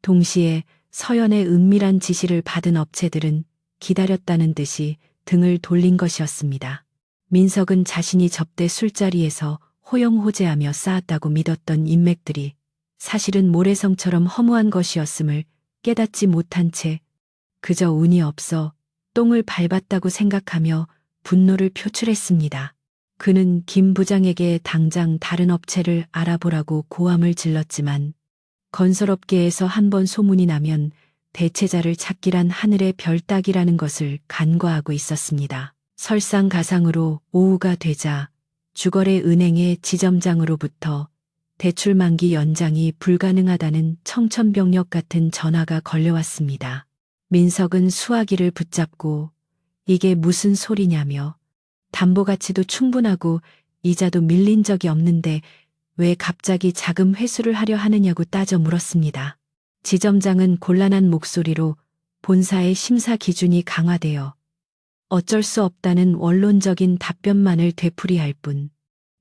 Speaker 1: 동시에 서연의 은밀한 지시를 받은 업체들은 기다렸다는 듯이 등을 돌린 것이었습니다. 민석은 자신이 접대 술자리에서 호영호재하며 쌓았다고 믿었던 인맥들이 사실은 모래성처럼 허무한 것이었음을 깨닫지 못한 채 그저 운이 없어 똥을 밟았다고 생각하며 분노를 표출했습니다. 그는 김 부장에게 당장 다른 업체를 알아보라고 고함을 질렀지만 건설업계에서 한번 소문이 나면 대체자를 찾기란 하늘의 별 따기라는 것을 간과하고 있었습니다. 설상가상으로 오후가 되자 주거래 은행의 지점장으로부터 대출 만기 연장이 불가능하다는 청천벽력 같은 전화가 걸려왔습니다. 민석은 수화기를 붙잡고 이게 무슨 소리냐며 담보가치도 충분하고 이자도 밀린 적이 없는데 왜 갑자기 자금 회수를 하려 하느냐고 따져 물었습니다. 지점장은 곤란한 목소리로 본사의 심사 기준이 강화되어 어쩔 수 없다는 원론적인 답변만을 되풀이할 뿐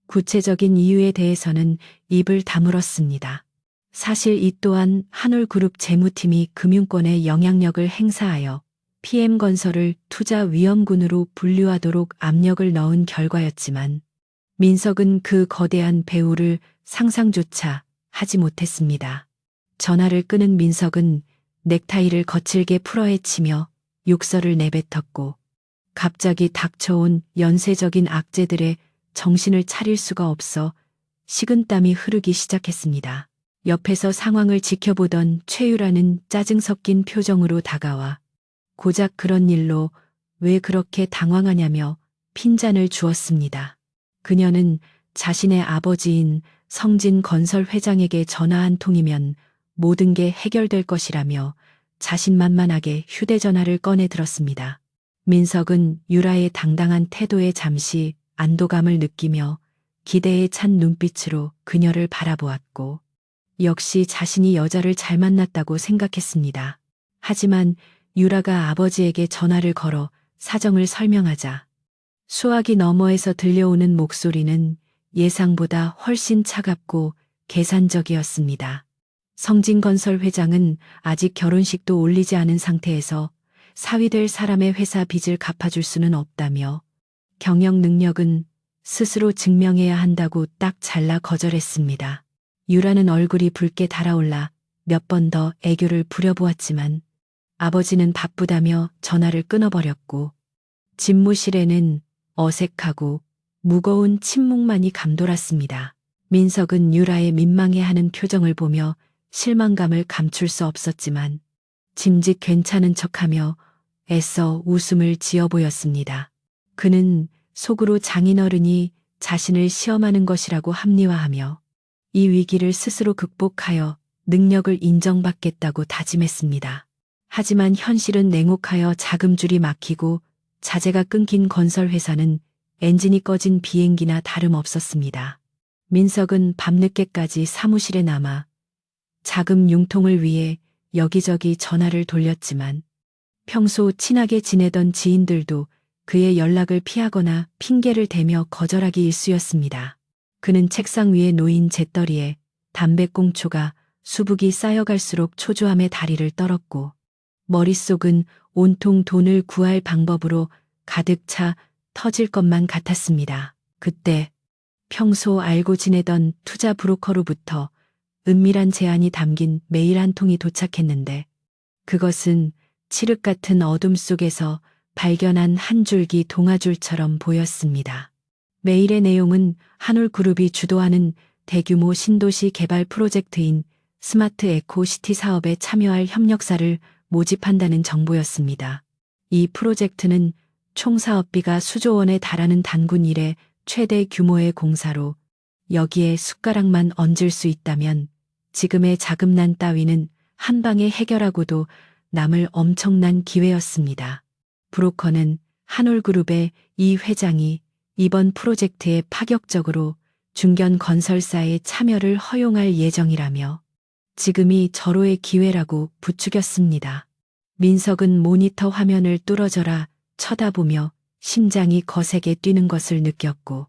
Speaker 1: 구체적인 이유에 대해서는 입을 다물었습니다. 사실 이 또한 한올그룹 재무팀이 금융권에 영향력을 행사하여 PM건설을 투자위험군으로 분류하도록 압력을 넣은 결과였지만 민석은 그 거대한 배후를 상상조차 하지 못했습니다. 전화를 끊은 민석은 넥타이를 거칠게 풀어헤치며 욕설을 내뱉었고 갑자기 닥쳐온 연쇄적인 악재들에 정신을 차릴 수가 없어 식은땀이 흐르기 시작했습니다. 옆에서 상황을 지켜보던 최유라는 짜증 섞인 표정으로 다가와 고작 그런 일로 왜 그렇게 당황하냐며 핀잔을 주었습니다. 그녀는 자신의 아버지인 성진건설 회장에게 전화 한 통이면 모든 게 해결될 것이라며 자신만만하게 휴대전화를 꺼내 들었습니다. 민석은 유라의 당당한 태도에 잠시 안도감을 느끼며 기대에 찬 눈빛으로 그녀를 바라보았고 역시 자신이 여자를 잘 만났다고 생각했습니다. 하지만 유라가 아버지에게 전화를 걸어 사정을 설명하자 수화기 너머에서 들려오는 목소리는 예상보다 훨씬 차갑고 계산적이었습니다. 성진건설 회장은 아직 결혼식도 올리지 않은 상태에서 사위될 사람의 회사 빚을 갚아줄 수는 없다며 경영 능력은 스스로 증명해야 한다고 딱 잘라 거절했습니다. 유라는 얼굴이 붉게 달아올라 몇 번 더 애교를 부려보았지만 아버지는 바쁘다며 전화를 끊어버렸고 집무실에는 어색하고 무거운 침묵만이 감돌았습니다. 민석은 유라의 민망해하는 표정을 보며 실망감을 감출 수 없었지만 짐짓 괜찮은 척하며 애써 웃음을 지어 보였습니다. 그는 속으로 장인어른이 자신을 시험하는 것이라고 합리화하며 이 위기를 스스로 극복하여 능력을 인정받겠다고 다짐했습니다. 하지만 현실은 냉혹하여 자금줄이 막히고 자재가 끊긴 건설회사는 엔진이 꺼진 비행기나 다름없었습니다. 민석은 밤늦게까지 사무실에 남아 자금 융통을 위해 여기저기 전화를 돌렸지만 평소 친하게 지내던 지인들도 그의 연락을 피하거나 핑계를 대며 거절하기 일쑤였습니다. 그는 책상 위에 놓인 재떨이에 담배꽁초가 수북이 쌓여갈수록 초조함에 다리를 떨었고 머릿속은 온통 돈을 구할 방법으로 가득 차 터질 것만 같았습니다. 그때 평소 알고 지내던 투자 브로커로부터 은밀한 제안이 담긴 메일 한 통이 도착했는데 그것은 칠흑 같은 어둠 속에서 발견한 한 줄기 동아줄처럼 보였습니다. 메일의 내용은 한올그룹이 주도하는 대규모 신도시 개발 프로젝트인 스마트 에코시티 사업에 참여할 협력사를 모집한다는 정보였습니다. 이 프로젝트는 총 사업비가 수조 원에 달하는 단군 이래 최대 규모의 공사로 여기에 숟가락만 얹을 수 있다면 지금의 자금난 따위는 한 방에 해결하고도 남을 엄청난 기회였습니다. 브로커는 한올그룹의 이 회장이 이번 프로젝트에 파격적으로 중견 건설사의 참여를 허용할 예정이라며 지금이 절호의 기회라고 부추겼습니다. 민석은 모니터 화면을 뚫어져라 쳐다보며 심장이 거세게 뛰는 것을 느꼈고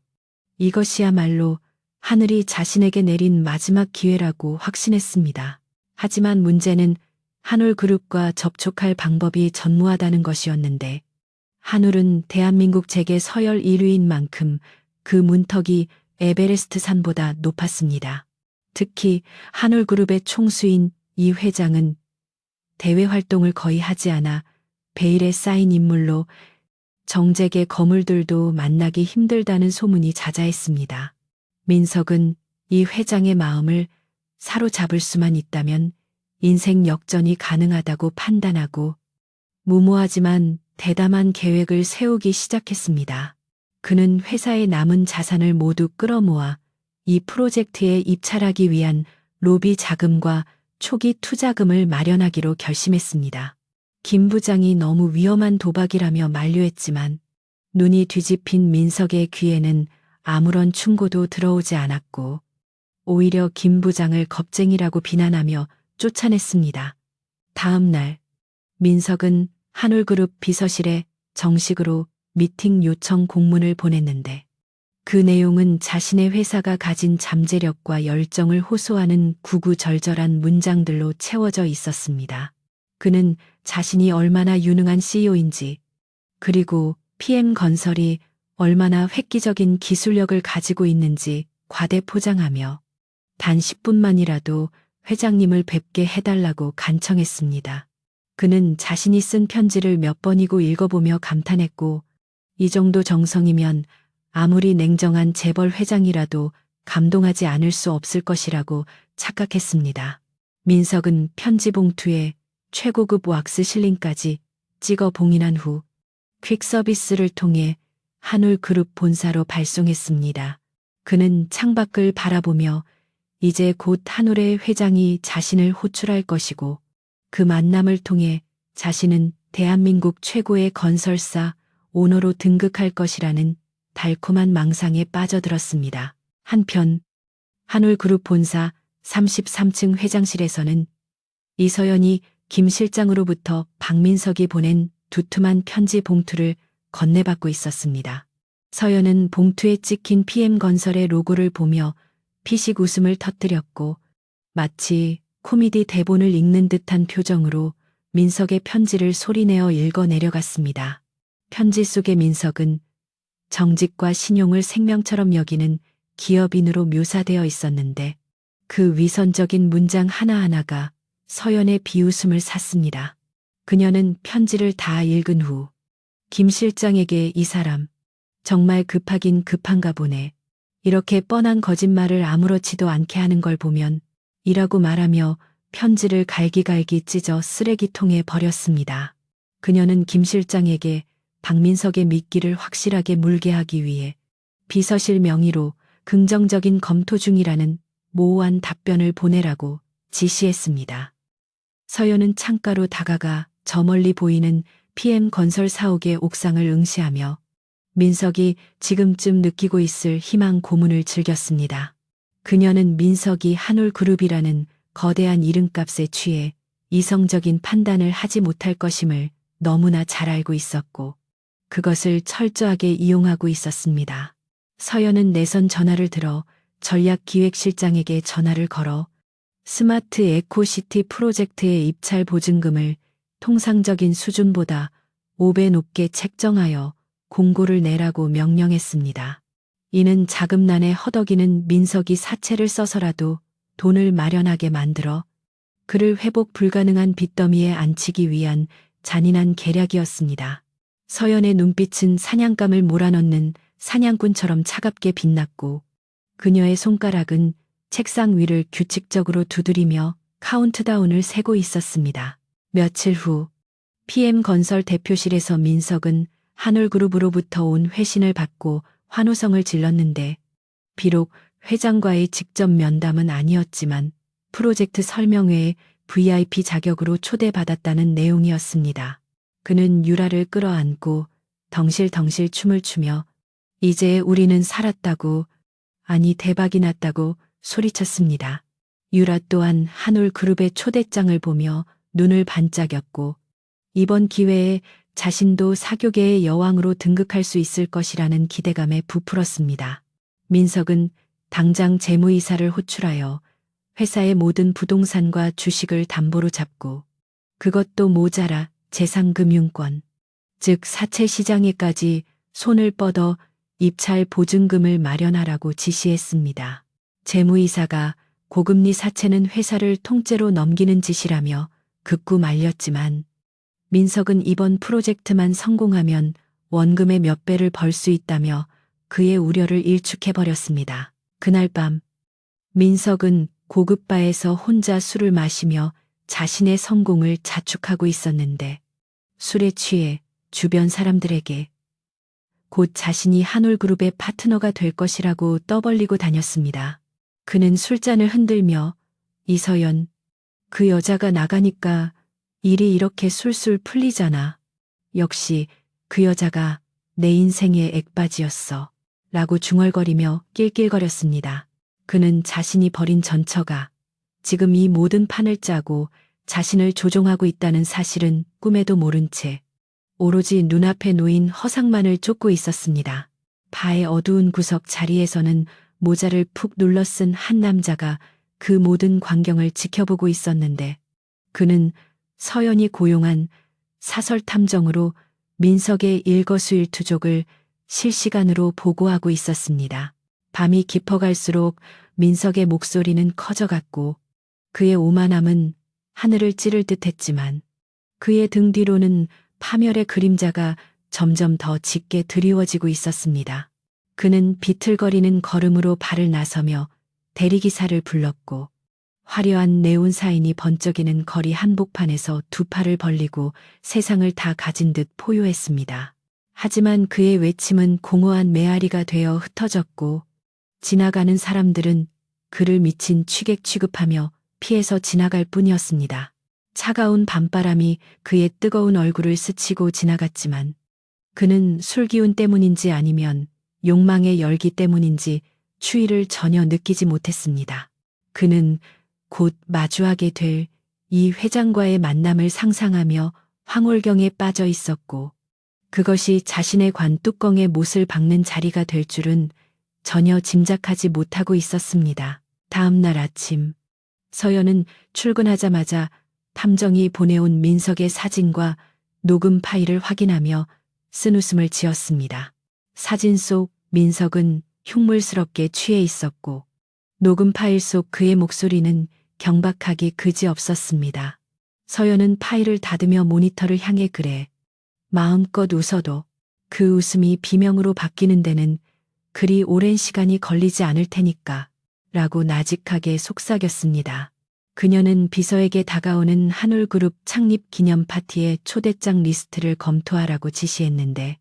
Speaker 1: 이것이야말로 하늘이 자신에게 내린 마지막 기회라고 확신했습니다. 하지만 문제는 한올그룹과 접촉할 방법이 전무하다는 것이었는데 한올은 대한민국 재계 서열 1위인 만큼 그 문턱이 에베레스트 산보다 높았습니다. 특히 한올그룹의 총수인 이 회장은 대외 활동을 거의 하지 않아 베일에 쌓인 인물로 정재계 거물들도 만나기 힘들다는 소문이 자자했습니다. 민석은 이 회장의 마음을 사로잡을 수만 있다면 인생 역전이 가능하다고 판단하고 무모하지만 대담한 계획을 세우기 시작했습니다. 그는 회사의 남은 자산을 모두 끌어모아 이 프로젝트에 입찰하기 위한 로비 자금과 초기 투자금을 마련하기로 결심했습니다. 김 부장이 너무 위험한 도박이라며 만류했지만 눈이 뒤집힌 민석의 귀에는 아무런 충고도 들어오지 않았고 오히려 김 부장을 겁쟁이라고 비난하며 쫓아냈습니다. 다음 날 민석은 한올그룹 비서실에 정식으로 미팅 요청 공문을 보냈는데 그 내용은 자신의 회사가 가진 잠재력과 열정을 호소하는 구구절절한 문장들로 채워져 있었습니다. 그는 자신이 얼마나 유능한 CEO인지 그리고 PM건설이 얼마나 획기적인 기술력을 가지고 있는지 과대 포장하며 단 10분만이라도 회장님을 뵙게 해달라고 간청했습니다. 그는 자신이 쓴 편지를 몇 번이고 읽어보며 감탄했고 이 정도 정성이면 아무리 냉정한 재벌 회장이라도 감동하지 않을 수 없을 것이라고 착각했습니다. 민석은 편지 봉투에 최고급 왁스 실링까지 찍어 봉인한 후 퀵서비스를 통해 한올그룹 본사로 발송했습니다. 그는 창밖을 바라보며 이제 곧 한올의 회장이 자신을 호출할 것이고 그 만남을 통해 자신은 대한민국 최고의 건설사 오너로 등극할 것이라는 달콤한 망상에 빠져들었습니다. 한편 한올그룹 본사 33층 회장실에서는 이서연이 김 실장으로부터 박민석이 보낸 두툼한 편지 봉투를 건네받고 있었습니다. 서연은 봉투에 찍힌 PM건설의 로고를 보며 피식 웃음을 터뜨렸고 마치 코미디 대본을 읽는 듯한 표정으로 민석의 편지를 소리내어 읽어 내려갔습니다. 편지 속의 민석은 정직과 신용을 생명처럼 여기는 기업인으로 묘사되어 있었는데 그 위선적인 문장 하나하나가 서연의 비웃음을 샀습니다. 그녀는 편지를 다 읽은 후 김 실장에게 이 사람 정말 급하긴 급한가 보네. 이렇게 뻔한 거짓말을 아무렇지도 않게 하는 걸 보면 이라고 말하며 편지를 갈기갈기 찢어 쓰레기통에 버렸습니다. 그녀는 김 실장에게 박민석의 미끼를 확실하게 물게 하기 위해 비서실 명의로 긍정적인 검토 중이라는 모호한 답변을 보내라고 지시했습니다. 서연은 창가로 다가가 저 멀리 보이는 PM건설 사옥의 옥상을 응시하며 민석이 지금쯤 느끼고 있을 희망 고문을 즐겼습니다. 그녀는 민석이 한올그룹이라는 거대한 이름값에 취해 이성적인 판단을 하지 못할 것임을 너무나 잘 알고 있었고 그것을 철저하게 이용하고 있었습니다. 서연은 내선 전화를 들어 전략기획실장에게 전화를 걸어 스마트 에코시티 프로젝트의 입찰 보증금을 통상적인 수준보다 5배 높게 책정하여 공고를 내라고 명령했습니다. 이는 자금난에 허덕이는 민석이 사채를 써서라도 돈을 마련하게 만들어 그를 회복 불가능한 빚더미에 앉히기 위한 잔인한 계략이었습니다. 서연의 눈빛은 사냥감을 몰아넣는 사냥꾼처럼 차갑게 빛났고 그녀의 손가락은 책상 위를 규칙적으로 두드리며 카운트다운을 세고 있었습니다. 며칠 후 PM건설 대표실에서 민석은 한올그룹으로부터 온 회신을 받고 환호성을 질렀는데 비록 회장과의 직접 면담은 아니었지만 프로젝트 설명회에 VIP 자격으로 초대받았다는 내용이었습니다. 그는 유라를 끌어안고 덩실덩실 춤을 추며 이제 우리는 살았다고, 아니 대박이 났다고 소리쳤습니다. 유라 또한 한올그룹의 초대장을 보며 눈을 반짝였고 이번 기회에 자신도 사교계의 여왕으로 등극할 수 있을 것이라는 기대감에 부풀었습니다. 민석은 당장 재무이사를 호출하여 회사의 모든 부동산과 주식을 담보로 잡고 그것도 모자라 재상금융권, 즉 사채 시장에까지 손을 뻗어 입찰 보증금을 마련하라고 지시했습니다. 재무이사가 고금리 사채는 회사를 통째로 넘기는 짓이라며 극구 말렸지만 민석은 이번 프로젝트만 성공하면 원금의 몇 배를 벌 수 있다며 그의 우려를 일축해버렸습니다. 그날 밤 민석은 고급 바에서 혼자 술을 마시며 자신의 성공을 자축하고 있었는데 술에 취해 주변 사람들에게 곧 자신이 한올그룹의 파트너가 될 것이라고 떠벌리고 다녔습니다. 그는 술잔을 흔들며 이서연, 그 여자가 나가니까 일이 이렇게 술술 풀리잖아. 역시 그 여자가 내 인생의 액바지였어. 라고 중얼거리며 낄낄거렸습니다. 그는 자신이 벌인 전처가 지금 이 모든 판을 짜고 자신을 조종하고 있다는 사실은 꿈에도 모른 채 오로지 눈앞에 놓인 허상만을 쫓고 있었습니다. 바의 어두운 구석 자리에서는 모자를 푹 눌러 쓴 한 남자가 그 모든 광경을 지켜보고 있었는데 그는 서연이 고용한 사설 탐정으로 민석의 일거수일투족을 실시간으로 보고하고 있었습니다. 밤이 깊어갈수록 민석의 목소리는 커져갔고 그의 오만함은 하늘을 찌를 듯했지만 그의 등 뒤로는 파멸의 그림자가 점점 더 짙게 드리워지고 있었습니다. 그는 비틀거리는 걸음으로 발을 나서며 대리기사를 불렀고 화려한 네온 사인이 번쩍이는 거리 한복판에서 두 팔을 벌리고 세상을 다 가진 듯 포효했습니다. 하지만 그의 외침은 공허한 메아리가 되어 흩어졌고 지나가는 사람들은 그를 미친 취객 취급하며 피해서 지나갈 뿐이었습니다. 차가운 밤바람이 그의 뜨거운 얼굴을 스치고 지나갔지만 그는 술기운 때문인지 아니면 욕망의 열기 때문인지 추위를 전혀 느끼지 못했습니다. 그는 곧 마주하게 될 이 회장과의 만남을 상상하며 황홀경에 빠져 있었고 그것이 자신의 관 뚜껑에 못을 박는 자리가 될 줄은 전혀 짐작하지 못하고 있었습니다. 다음 날 아침 서연은 출근하자마자 탐정이 보내온 민석의 사진과 녹음 파일을 확인하며 쓴웃음을 지었습니다. 사진 속 민석은 흉물스럽게 취해 있었고 녹음 파일 속 그의 목소리는 경박하기 그지없었습니다. 서연은 파일을 닫으며 모니터를 향해 그래 마음껏 웃어도 그 웃음이 비명으로 바뀌는 데는 그리 오랜 시간이 걸리지 않을 테니까 라고 나직하게 속삭였습니다. 그녀는 비서에게 다가오는 한올그룹 창립 기념 파티의 초대장 리스트를 검토하라고 지시했는데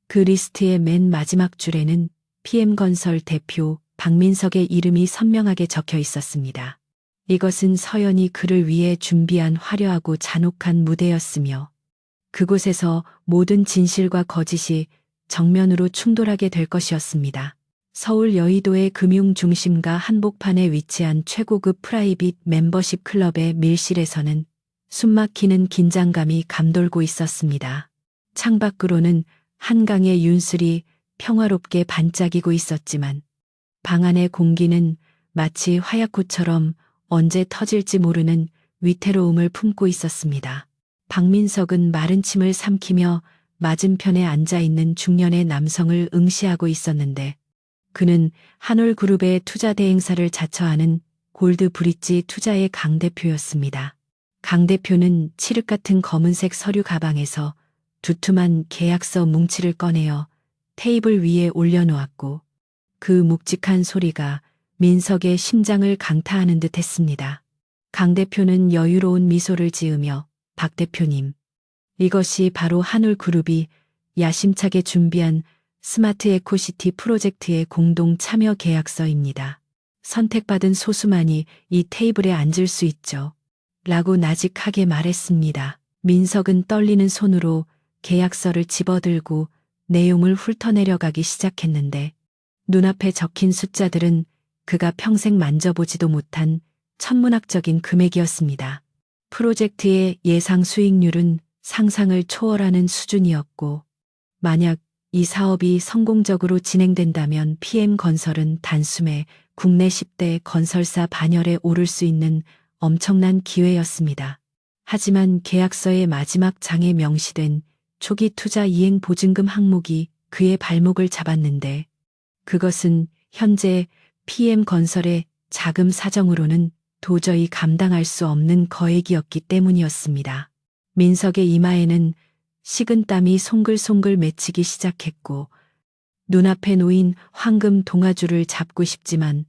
Speaker 1: 그 리스트의 맨 마지막 줄에는 PM건설 대표 박민석의 이름이 선명하게 적혀 있었습니다. 이것은 서연이 그를 위해 준비한 화려하고 잔혹한 무대였으며 그곳에서 모든 진실과 거짓이 정면으로 충돌하게 될 것이었습니다. 서울 여의도의 금융 중심가 한복판에 위치한 최고급 프라이빗 멤버십 클럽의 밀실에서는 숨막히는 긴장감이 감돌고 있었습니다. 창밖으로는 한강의 윤슬이 평화롭게 반짝이고 있었지만 방 안의 공기는 마치 화약고처럼 언제 터질지 모르는 위태로움을 품고 있었습니다. 박민석은 마른 침을 삼키며 맞은편에 앉아있는 중년의 남성을 응시하고 있었는데 그는 한올그룹의 투자 대행사를 자처하는 골드브릿지 투자의 강 대표였습니다. 강 대표는 칠흑 같은 검은색 서류 가방에서 두툼한 계약서 뭉치를 꺼내어 테이블 위에 올려놓았고 그 묵직한 소리가 민석의 심장을 강타하는 듯 했습니다. 강 대표는 여유로운 미소를 지으며 박 대표님, 이것이 바로 한올그룹이 야심차게 준비한 스마트 에코시티 프로젝트의 공동 참여 계약서입니다. 선택받은 소수만이 이 테이블에 앉을 수 있죠. 라고 나직하게 말했습니다. 민석은 떨리는 손으로 계약서를 집어들고 내용을 훑어내려가기 시작했는데 눈앞에 적힌 숫자들은 그가 평생 만져보지도 못한 천문학적인 금액이었습니다. 프로젝트의 예상 수익률은 상상을 초월하는 수준이었고 만약 이 사업이 성공적으로 진행된다면 PM건설은 단숨에 국내 10대 건설사 반열에 오를 수 있는 엄청난 기회였습니다. 하지만 계약서의 마지막 장에 명시된 초기 투자 이행 보증금 항목이 그의 발목을 잡았는데 그것은 현재 PM건설의 자금 사정으로는 도저히 감당할 수 없는 거액이었기 때문이었습니다. 민석의 이마에는 식은땀이 송글송글 맺히기 시작했고 눈앞에 놓인 황금 동아줄을 잡고 싶지만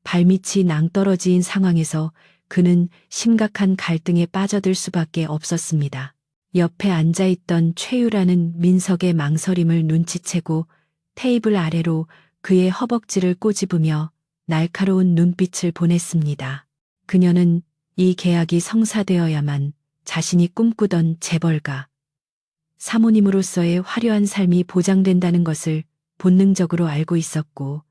Speaker 1: 발밑이 낭떠러지인 상황에서 그는 심각한 갈등에 빠져들 수밖에 없었습니다. 옆에 앉아있던 최유라는 민석의 망설임을 눈치채고 테이블 아래로 그의 허벅지를 꼬집으며 날카로운 눈빛을 보냈습니다. 그녀는 이 계약이 성사되어야만 자신이 꿈꾸던 재벌가, 사모님으로서의 화려한 삶이 보장된다는 것을 본능적으로 알고 있었고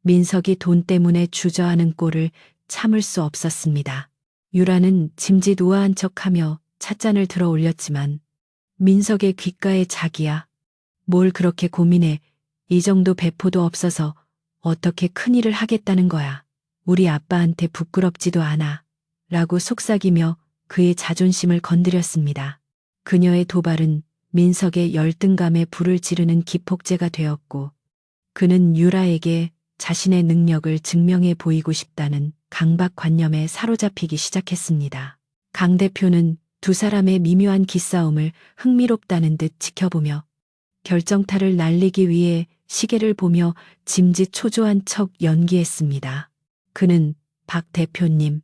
Speaker 1: 민석이 돈 때문에 주저하는 꼴을 참을 수 없었습니다. 유라는 짐짓 우아한 척하며 찻잔을 들어 올렸지만 민석의 귓가에 자기야, 뭘 그렇게 고민해. 이 정도 배포도 없어서 어떻게 큰일을 하겠다는 거야. 우리 아빠한테 부끄럽지도 않아. 라고 속삭이며 그의 자존심을 건드렸습니다. 그녀의 도발은 민석의 열등감에 불을 지르는 기폭제가 되었고 그는 유라에게 자신의 능력을 증명해 보이고 싶다는 강박관념에 사로잡히기 시작했습니다. 강 대표는 두 사람의 미묘한 기싸움을 흥미롭다는 듯 지켜보며 결정타를 날리기 위해 시계를 보며 짐짓 초조한 척 연기했습니다. 그는 박 대표님,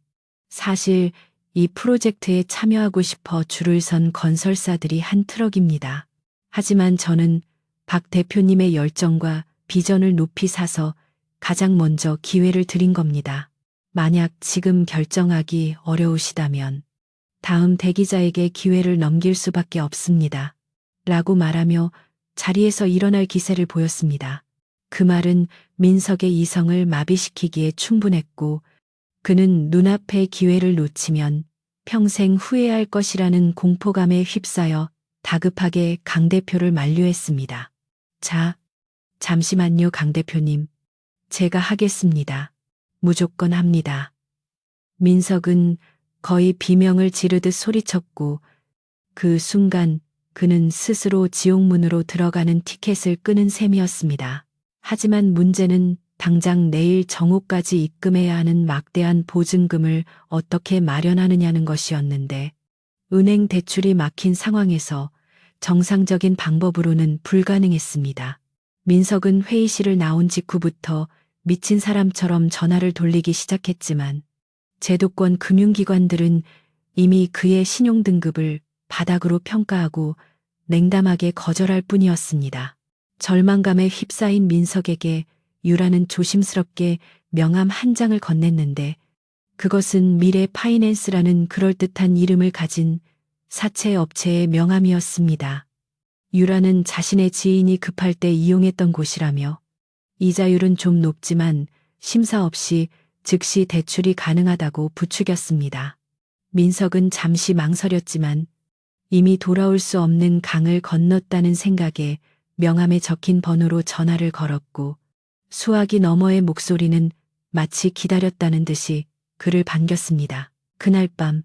Speaker 1: 사실 이 프로젝트에 참여하고 싶어 줄을 선 건설사들이 한 트럭입니다. 하지만 저는 박 대표님의 열정과 비전을 높이 사서 가장 먼저 기회를 드린 겁니다. 만약 지금 결정하기 어려우시다면 다음 대기자에게 기회를 넘길 수밖에 없습니다. 라고 말하며 자리에서 일어날 기세를 보였습니다. 그 말은 민석의 이성을 마비시키기에 충분했고 그는 눈앞의 기회를 놓치면 평생 후회할 것이라는 공포감에 휩싸여 다급하게 강 대표를 만류했습니다. 자, 잠시만요, 강 대표님. 제가 하겠습니다. 무조건 합니다. 민석은 거의 비명을 지르듯 소리쳤고 그 순간 그는 스스로 지옥문으로 들어가는 티켓을 끄는 셈이었습니다. 하지만 문제는 당장 내일 정오까지 입금해야 하는 막대한 보증금을 어떻게 마련하느냐는 것이었는데 은행 대출이 막힌 상황에서 정상적인 방법으로는 불가능했습니다. 민석은 회의실을 나온 직후부터 미친 사람처럼 전화를 돌리기 시작했지만 제도권 금융기관들은 이미 그의 신용등급을 바닥으로 평가하고 냉담하게 거절할 뿐이었습니다. 절망감에 휩싸인 민석에게 유라는 조심스럽게 명함 한 장을 건넸는데 그것은 미래 파이낸스라는 그럴듯한 이름을 가진 사채 업체의 명함이었습니다. 유라는 자신의 지인이 급할 때 이용했던 곳이라며 이자율은 좀 높지만 심사 없이 즉시 대출이 가능하다고 부추겼습니다. 민석은 잠시 망설였지만 이미 돌아올 수 없는 강을 건넜다는 생각에 명함에 적힌 번호로 전화를 걸었고 수화기 너머의 목소리는 마치 기다렸다는 듯이 그를 반겼습니다. 그날 밤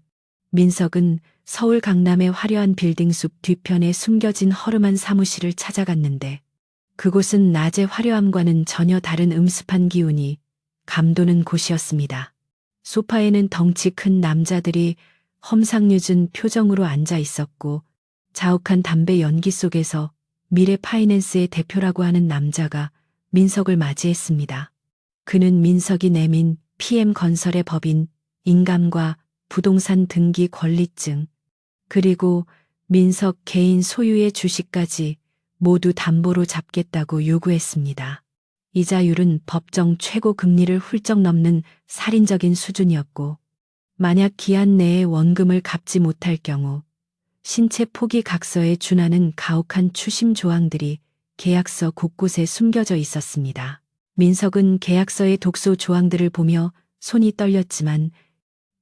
Speaker 1: 민석은 서울 강남의 화려한 빌딩숲 뒤편에 숨겨진 허름한 사무실을 찾아갔는데 그곳은 낮의 화려함과는 전혀 다른 음습한 기운이 감도는 곳이었습니다. 소파에는 덩치 큰 남자들이 험상궂은 표정으로 앉아 있었고 자욱한 담배 연기 속에서 미래 파이낸스의 대표라고 하는 남자가 민석을 맞이했습니다. 그는 민석이 내민 PM건설의 법인 인감과 부동산 등기 권리증 그리고 민석 개인 소유의 주식까지 모두 담보로 잡겠다고 요구했습니다. 이자율은 법정 최고 금리를 훌쩍 넘는 살인적인 수준이었고 만약 기한 내에 원금을 갚지 못할 경우 신체 포기 각서에 준하는 가혹한 추심 조항들이 계약서 곳곳에 숨겨져 있었습니다. 민석은 계약서의 독소 조항들을 보며 손이 떨렸지만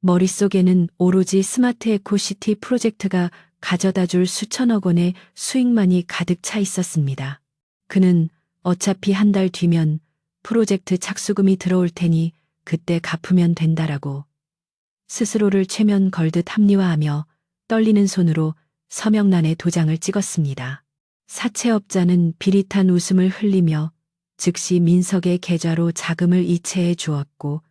Speaker 1: 머릿속에는 오로지 스마트 에코시티 프로젝트가 가져다 줄 수천억 원의 수익만이 가득 차 있었습니다. 그는 어차피 한 달 뒤면 프로젝트 착수금이 들어올 테니 그때 갚으면 된다라고 스스로를 최면 걸듯 합리화하며 떨리는 손으로 서명란에 도장을 찍었습니다. 사채업자는 비릿한 웃음을 흘리며 즉시 민석의 계좌로 자금을 이체해 주었고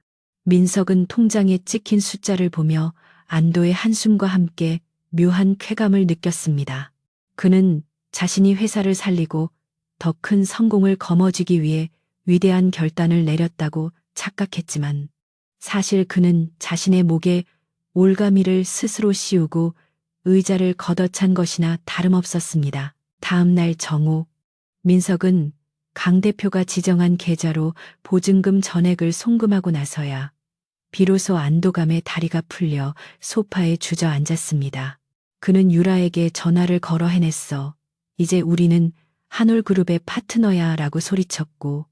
Speaker 1: 민석은 통장에 찍힌 숫자를 보며 안도의 한숨과 함께 묘한 쾌감을 느꼈습니다. 그는 자신이 회사를 살리고 더 큰 성공을 거머쥐기 위해 위대한 결단을 내렸다고 착각했지만 사실 그는 자신의 목에 올가미를 스스로 씌우고 의자를 걷어찬 것이나 다름없었습니다. 다음 날 정오, 민석은 강 대표가 지정한 계좌로 보증금 전액을 송금하고 나서야 비로소 안도감에 다리가 풀려 소파에 주저앉았습니다. 그는 유라에게 전화를 걸어 해냈어. 이제 우리는 한올그룹의 파트너야 라고 소리쳤고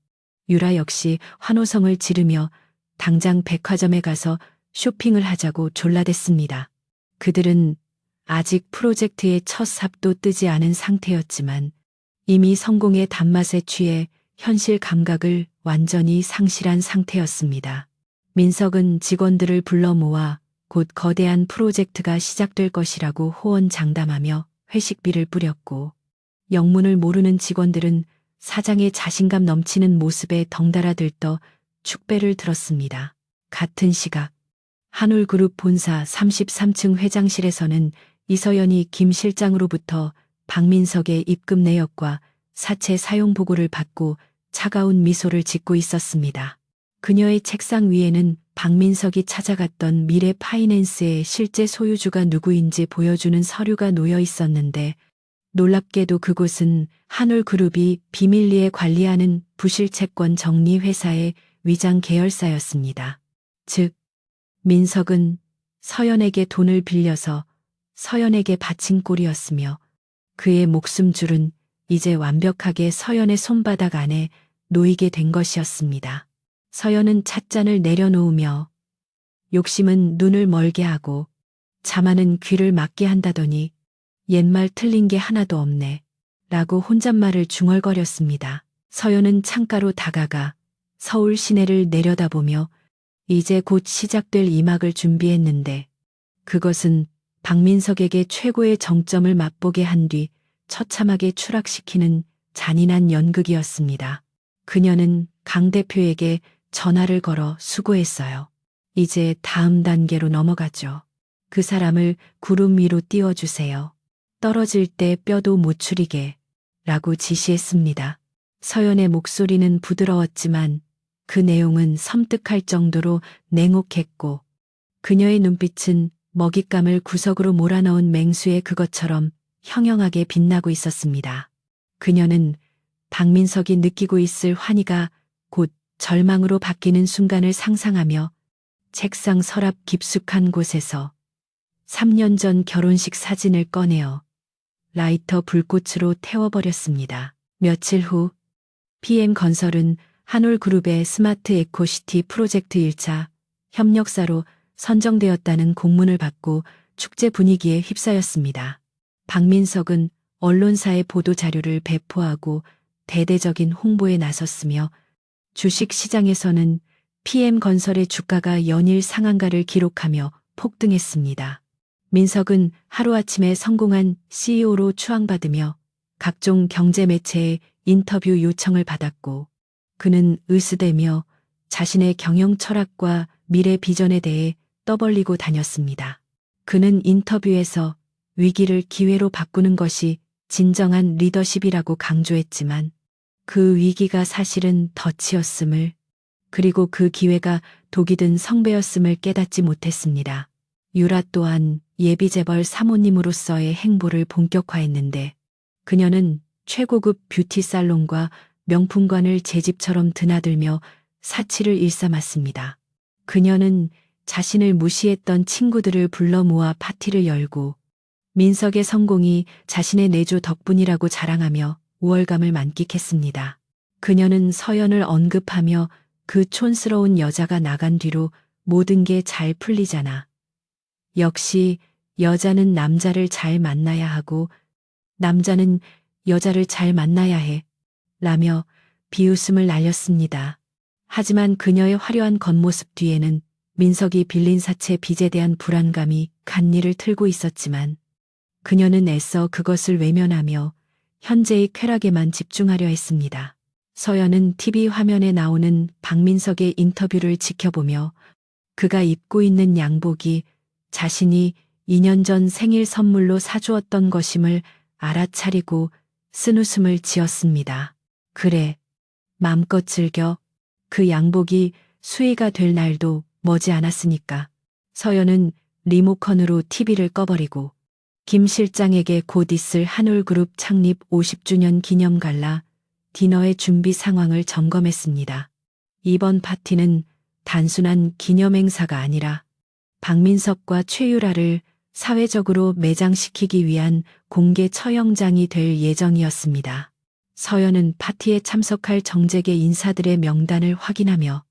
Speaker 1: 유라 역시 환호성을 지르며 당장 백화점에 가서 쇼핑을 하자고 졸라댔습니다. 그들은 아직 프로젝트의 첫 삽도 뜨지 않은 상태였지만 이미 성공의 단맛에 취해 현실 감각을 완전히 상실한 상태였습니다. 민석은 직원들을 불러 모아 곧 거대한 프로젝트가 시작될 것이라고 호언장담하며 회식비를 뿌렸고 영문을 모르는 직원들은 사장의 자신감 넘치는 모습에 덩달아 들떠 축배를 들었습니다. 같은 시각 한올그룹 본사 33층 회장실에서는 이서연이 김 실장으로부터 박민석의 입금 내역과 사채 사용 보고를 받고 차가운 미소를 짓고 있었습니다. 그녀의 책상 위에는 박민석이 찾아갔던 미래 파이낸스의 실제 소유주가 누구인지 보여주는 서류가 놓여 있었는데 놀랍게도 그곳은 한올그룹이 비밀리에 관리하는 부실채권 정리 회사의 위장 계열사였습니다. 즉, 민석은 서연에게 돈을 빌려서 서연에게 바친 꼴이었으며 그의 목숨줄은 이제 완벽하게 서연의 손바닥 안에 놓이게 된 것이었습니다. 서연은 찻잔을 내려놓으며 욕심은 눈을 멀게 하고 자만은 귀를 막게 한다더니 옛말 틀린 게 하나도 없네 라고 혼잣말을 중얼거렸습니다. 서연은 창가로 다가가 서울 시내를 내려다보며 이제 곧 시작될 이막을 준비했는데 그것은 박민석에게 최고의 정점을 맛보게 한 뒤 처참하게 추락시키는 잔인한 연극이었습니다. 그녀는 강 대표에게 전화를 걸어 수고했어요. 이제 다음 단계로 넘어가죠. 그 사람을 구름 위로 띄워주세요. 떨어질 때 뼈도 못 추리게 라고 지시했습니다. 서연의 목소리는 부드러웠지만 그 내용은 섬뜩할 정도로 냉혹했고 그녀의 눈빛은 먹잇감을 구석으로 몰아넣은 맹수의 그것처럼 형형하게 빛나고 있었습니다. 그녀는 박민석이 느끼고 있을 환희가 곧 절망으로 바뀌는 순간을 상상하며 책상 서랍 깊숙한 곳에서 3년 전 결혼식 사진을 꺼내어 라이터 불꽃으로 태워버렸습니다. 며칠 후 PM건설은 한올그룹의 스마트 에코시티 프로젝트 1차 협력사로 선정되었다는 공문을 받고 축제 분위기에 휩싸였습니다. 박민석은 언론사에 보도 자료를 배포하고 대대적인 홍보에 나섰으며 주식 시장에서는 PM건설의 주가가 연일 상한가를 기록하며 폭등했습니다. 민석은 하루아침에 성공한 CEO로 추앙받으며 각종 경제 매체의 인터뷰 요청을 받았고 그는 으스대며 자신의 경영 철학과 미래 비전에 대해 떠벌리고 다녔습니다. 그는 인터뷰에서 위기를 기회로 바꾸는 것이 진정한 리더십이라고 강조했지만 그 위기가 사실은 덫이었음을 그리고 그 기회가 독이 든 성배였음을 깨닫지 못했습니다. 유라 또한 예비재벌 사모님으로서의 행보를 본격화했는데 그녀는 최고급 뷰티 살롱과 명품관을 제 집처럼 드나들며 사치를 일삼았습니다. 그녀는 자신을 무시했던 친구들을 불러 모아 파티를 열고 민석의 성공이 자신의 내조 덕분이라고 자랑하며 우월감을 만끽했습니다. 그녀는 서연을 언급하며 그 촌스러운 여자가 나간 뒤로 모든 게 잘 풀리잖아. 역시 여자는 남자를 잘 만나야 하고 남자는 여자를 잘 만나야 해. 라며 비웃음을 날렸습니다. 하지만 그녀의 화려한 겉모습 뒤에는 민석이 빌린 사채 빚에 대한 불안감이 간니를 틀고 있었지만 그녀는 애써 그것을 외면하며 현재의 쾌락에만 집중하려 했습니다. 서연은 TV 화면에 나오는 박민석의 인터뷰를 지켜보며 그가 입고 있는 양복이 자신이 2년 전 생일 선물로 사주었던 것임을 알아차리고 쓴웃음을 지었습니다. 그래, 맘껏 즐겨. 그 양복이 수의가 될 날도 머지 않았으니까. 서연은 리모컨으로 TV를 꺼버리고 김 실장에게 곧 있을 한올그룹 창립 50주년 기념 갈라 디너의 준비 상황을 점검했습니다. 이번 파티는 단순한 기념 행사가 아니라 박민석과 최유라를 사회적으로 매장시키기 위한 공개 처형장이 될 예정이었습니다. 서연은 파티에 참석할 정재계 인사들의 명단을 확인하며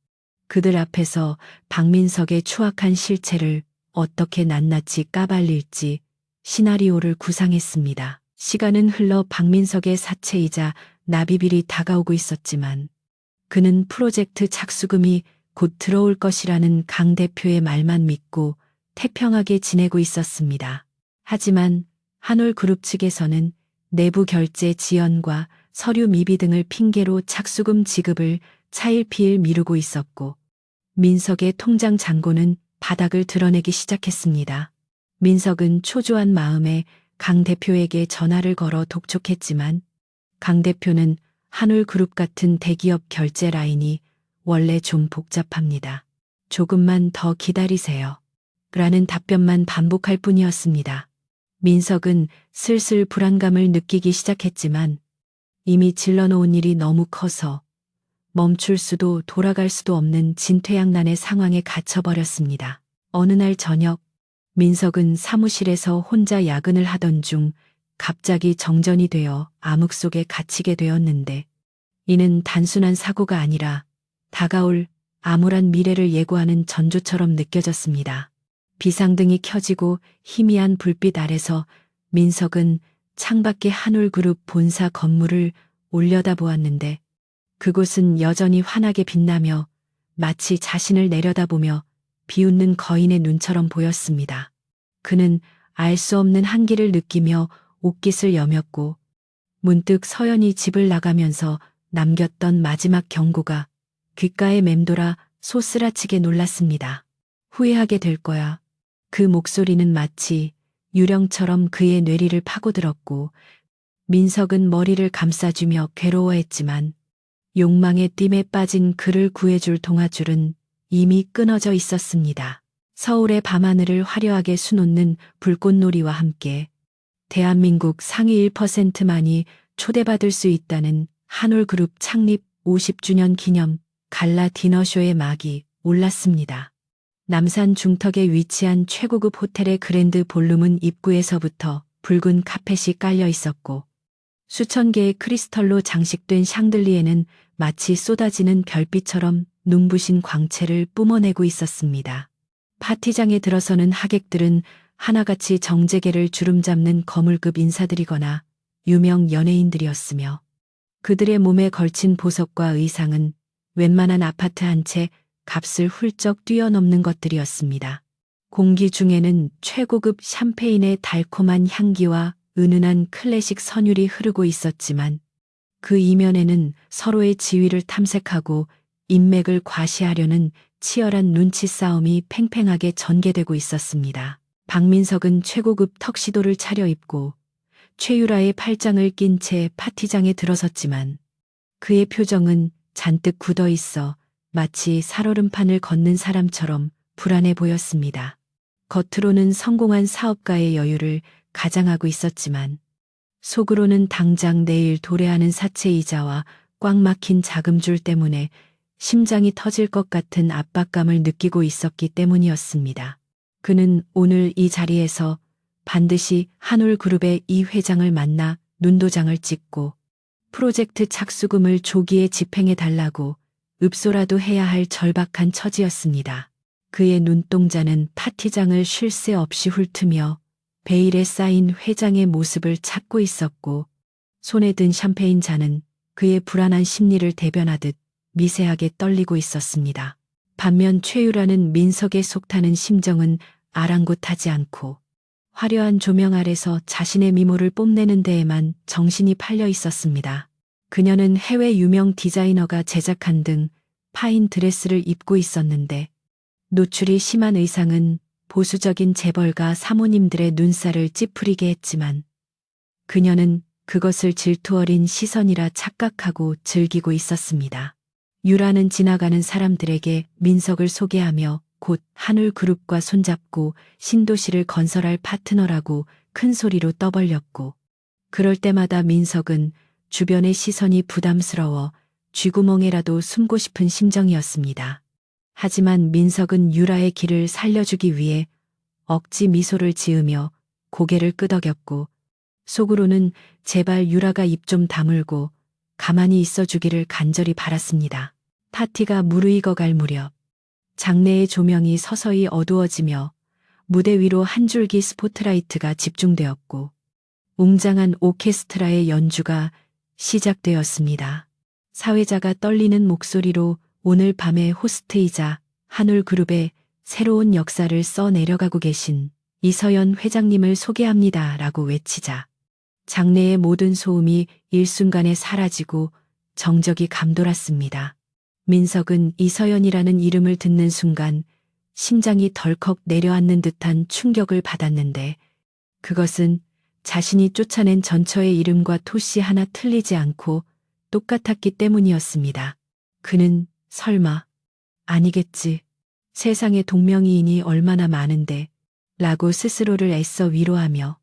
Speaker 1: 그들 앞에서 박민석의 추악한 실체를 어떻게 낱낱이 까발릴지 시나리오를 구상했습니다. 시간은 흘러 박민석의 사채이자 납입일이 다가오고 있었지만 그는 프로젝트 착수금이 곧 들어올 것이라는 강 대표의 말만 믿고 태평하게 지내고 있었습니다. 하지만 한올그룹 측에서는 내부 결제 지연과 서류 미비 등을 핑계로 착수금 지급을 차일피일 미루고 있었고 민석의 통장 잔고는 바닥을 드러내기 시작했습니다. 민석은 초조한 마음에 강 대표에게 전화를 걸어 독촉했지만 강 대표는 한올그룹 같은 대기업 결제 라인이 원래 좀 복잡합니다. 조금만 더 기다리세요. 라는 답변만 반복할 뿐이었습니다. 민석은 슬슬 불안감을 느끼기 시작했지만 이미 질러놓은 일이 너무 커서 멈출 수도 돌아갈 수도 없는 진퇴양난의 상황에 갇혀버렸습니다. 어느 날 저녁 민석은 사무실에서 혼자 야근을 하던 중 갑자기 정전이 되어 암흑 속에 갇히게 되었는데 이는 단순한 사고가 아니라 다가올 암울한 미래를 예고하는 전조처럼 느껴졌습니다. 비상등이 켜지고 희미한 불빛 아래서 민석은 창밖의 한올그룹 본사 건물을 올려다보았는데 그곳은 여전히 환하게 빛나며 마치 자신을 내려다보며 비웃는 거인의 눈처럼 보였습니다. 그는 알 수 없는 한기를 느끼며 옷깃을 여몄고 문득 서연이 집을 나가면서 남겼던 마지막 경고가 귓가에 맴돌아 소스라치게 놀랐습니다. 후회하게 될 거야. 그 목소리는 마치 유령처럼 그의 뇌리를 파고들었고 민석은 머리를 감싸주며 괴로워했지만 욕망의 띠에 빠진 그를 구해줄 동아줄은 이미 끊어져 있었습니다. 서울의 밤하늘을 화려하게 수놓는 불꽃놀이와 함께 대한민국 상위 1%만이 초대받을 수 있다는 한올그룹 창립 50주년 기념 갈라 디너쇼의 막이 올랐습니다. 남산 중턱에 위치한 최고급 호텔의 그랜드 볼룸은 입구에서부터 붉은 카펫이 깔려 있었고 수천 개의 크리스털로 장식된 샹들리에는 마치 쏟아지는 별빛처럼 눈부신 광채를 뿜어내고 있었습니다. 파티장에 들어서는 하객들은 하나같이 정재계를 주름잡는 거물급 인사들이거나 유명 연예인들이었으며 그들의 몸에 걸친 보석과 의상은 웬만한 아파트 한 채 값을 훌쩍 뛰어넘는 것들이었습니다. 공기 중에는 최고급 샴페인의 달콤한 향기와 은은한 클래식 선율이 흐르고 있었지만 그 이면에는 서로의 지위를 탐색하고 인맥을 과시하려는 치열한 눈치 싸움이 팽팽하게 전개되고 있었습니다. 박민석은 최고급 턱시도를 차려입고 최유라의 팔짱을 낀 채 파티장에 들어섰지만 그의 표정은 잔뜩 굳어 있어 마치 살얼음판을 걷는 사람처럼 불안해 보였습니다. 겉으로는 성공한 사업가의 여유를 가장하고 있었지만 속으로는 당장 내일 도래하는 사채이자와 꽉 막힌 자금줄 때문에 심장이 터질 것 같은 압박감을 느끼고 있었기 때문이었습니다. 그는 오늘 이 자리에서 반드시 한올그룹의 이 회장을 만나 눈도장을 찍고 프로젝트 착수금을 조기에 집행해 달라고 읍소라도 해야 할 절박한 처지였습니다. 그의 눈동자는 파티장을 쉴 새 없이 훑으며 베일에 쌓인 회장의 모습을 찾고 있었고 손에 든 샴페인 잔은 그의 불안한 심리를 대변하듯 미세하게 떨리고 있었습니다. 반면 최유라는 민석의 속타는 심정은 아랑곳하지 않고 화려한 조명 아래서 자신의 미모를 뽐내는 데에만 정신이 팔려 있었습니다. 그녀는 해외 유명 디자이너가 제작한 등 파인 드레스를 입고 있었는데 노출이 심한 의상은 보수적인 재벌가 사모님들의 눈살을 찌푸리게 했지만 그녀는 그것을 질투 어린 시선이라 착각하고 즐기고 있었습니다. 유라는 지나가는 사람들에게 민석을 소개하며 곧 한울그룹과 손잡고 신도시를 건설할 파트너라고 큰 소리로 떠벌렸고 그럴 때마다 민석은 주변의 시선이 부담스러워 쥐구멍에라도 숨고 싶은 심정이었습니다. 하지만 민석은 유라의 길을 살려주기 위해 억지 미소를 지으며 고개를 끄덕였고 속으로는 제발 유라가 입 좀 다물고 가만히 있어주기를 간절히 바랐습니다. 파티가 무르익어갈 무렵 장내의 조명이 서서히 어두워지며 무대 위로 한 줄기 스포트라이트가 집중되었고 웅장한 오케스트라의 연주가 시작되었습니다. 사회자가 떨리는 목소리로 오늘 밤의 호스트이자 한울그룹의 새로운 역사를 써내려가고 계신 이서연 회장님을 소개합니다 라고 외치자 장내의 모든 소음이 일순간에 사라지고 정적이 감돌았습니다. 민석은 이서연이라는 이름을 듣는 순간 심장이 덜컥 내려앉는 듯한 충격을 받았는데 그것은 자신이 쫓아낸 전처의 이름과 토씨 하나 틀리지 않고 똑같았기 때문이었습니다. 그는 설마 아니겠지. 세상에 동명이인이 얼마나 많은데 라고 스스로를 애써 위로하며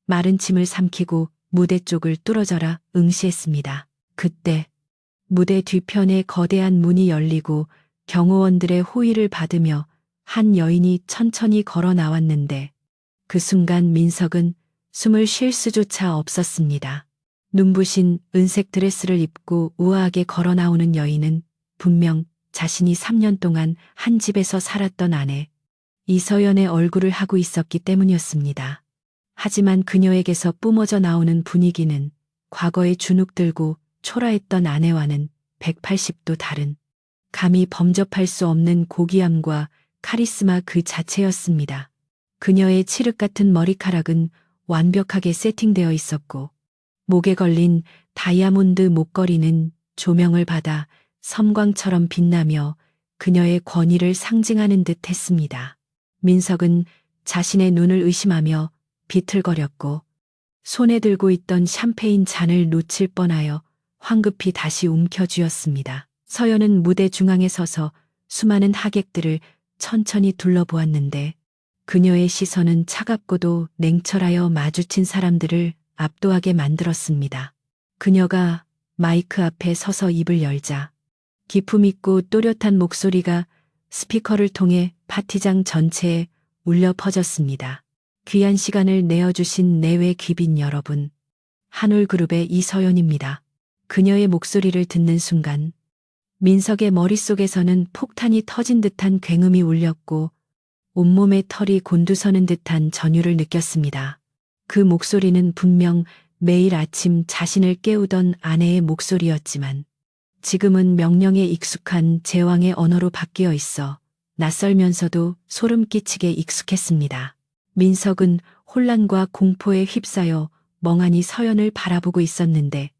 Speaker 1: 마른 침을 삼키고 무대 쪽을 뚫어져라 응시했습니다. 그때 무대 뒤편에 거대한 문이 열리고 경호원들의 호의를 받으며 한 여인이 천천히 걸어 나왔는데 그 순간 민석은 숨을 쉴 수조차 없었습니다. 눈부신 은색 드레스를 입고 우아하게 걸어 나오는 여인은 분명 자신이 3년 동안 한 집에서 살았던 아내 이서연의 얼굴을 하고 있었기 때문이었습니다. 하지만 그녀에게서 뿜어져 나오는 분위기는 과거에 주눅들고 초라했던 아내와는 180도 다른 감히 범접할 수 없는 고귀함과 카리스마 그 자체였습니다. 그녀의 칠흑 같은 머리카락은 완벽하게 세팅되어 있었고 목에 걸린 다이아몬드 목걸이는 조명을 받아 섬광처럼 빛나며 그녀의 권위를 상징하는 듯 했습니다. 민석은 자신의 눈을 의심하며 비틀거렸고 손에 들고 있던 샴페인 잔을 놓칠 뻔하여 황급히 다시 움켜쥐었습니다. 서연은 무대 중앙에 서서 수많은 하객들을 천천히 둘러보았는데 그녀의 시선은 차갑고도 냉철하여 마주친 사람들을 압도하게 만들었습니다. 그녀가 마이크 앞에 서서 입을 열자 기품 있고 또렷한 목소리가 스피커를 통해 파티장 전체에 울려 퍼졌습니다. 귀한 시간을 내어주신 내외 귀빈 여러분. 한올그룹의 이서연입니다. 그녀의 목소리를 듣는 순간 민석의 머릿속에서는 폭탄이 터진 듯한 굉음이 울렸고 온몸에 털이 곤두서는 듯한 전율을 느꼈습니다. 그 목소리는 분명 매일 아침 자신을 깨우던 아내의 목소리였지만 지금은 명령에 익숙한 제왕의 언어로 바뀌어 있어 낯설면서도 소름 끼치게 익숙했습니다. 민석은 혼란과 공포에 휩싸여 멍하니 서연을 바라보고 있었는데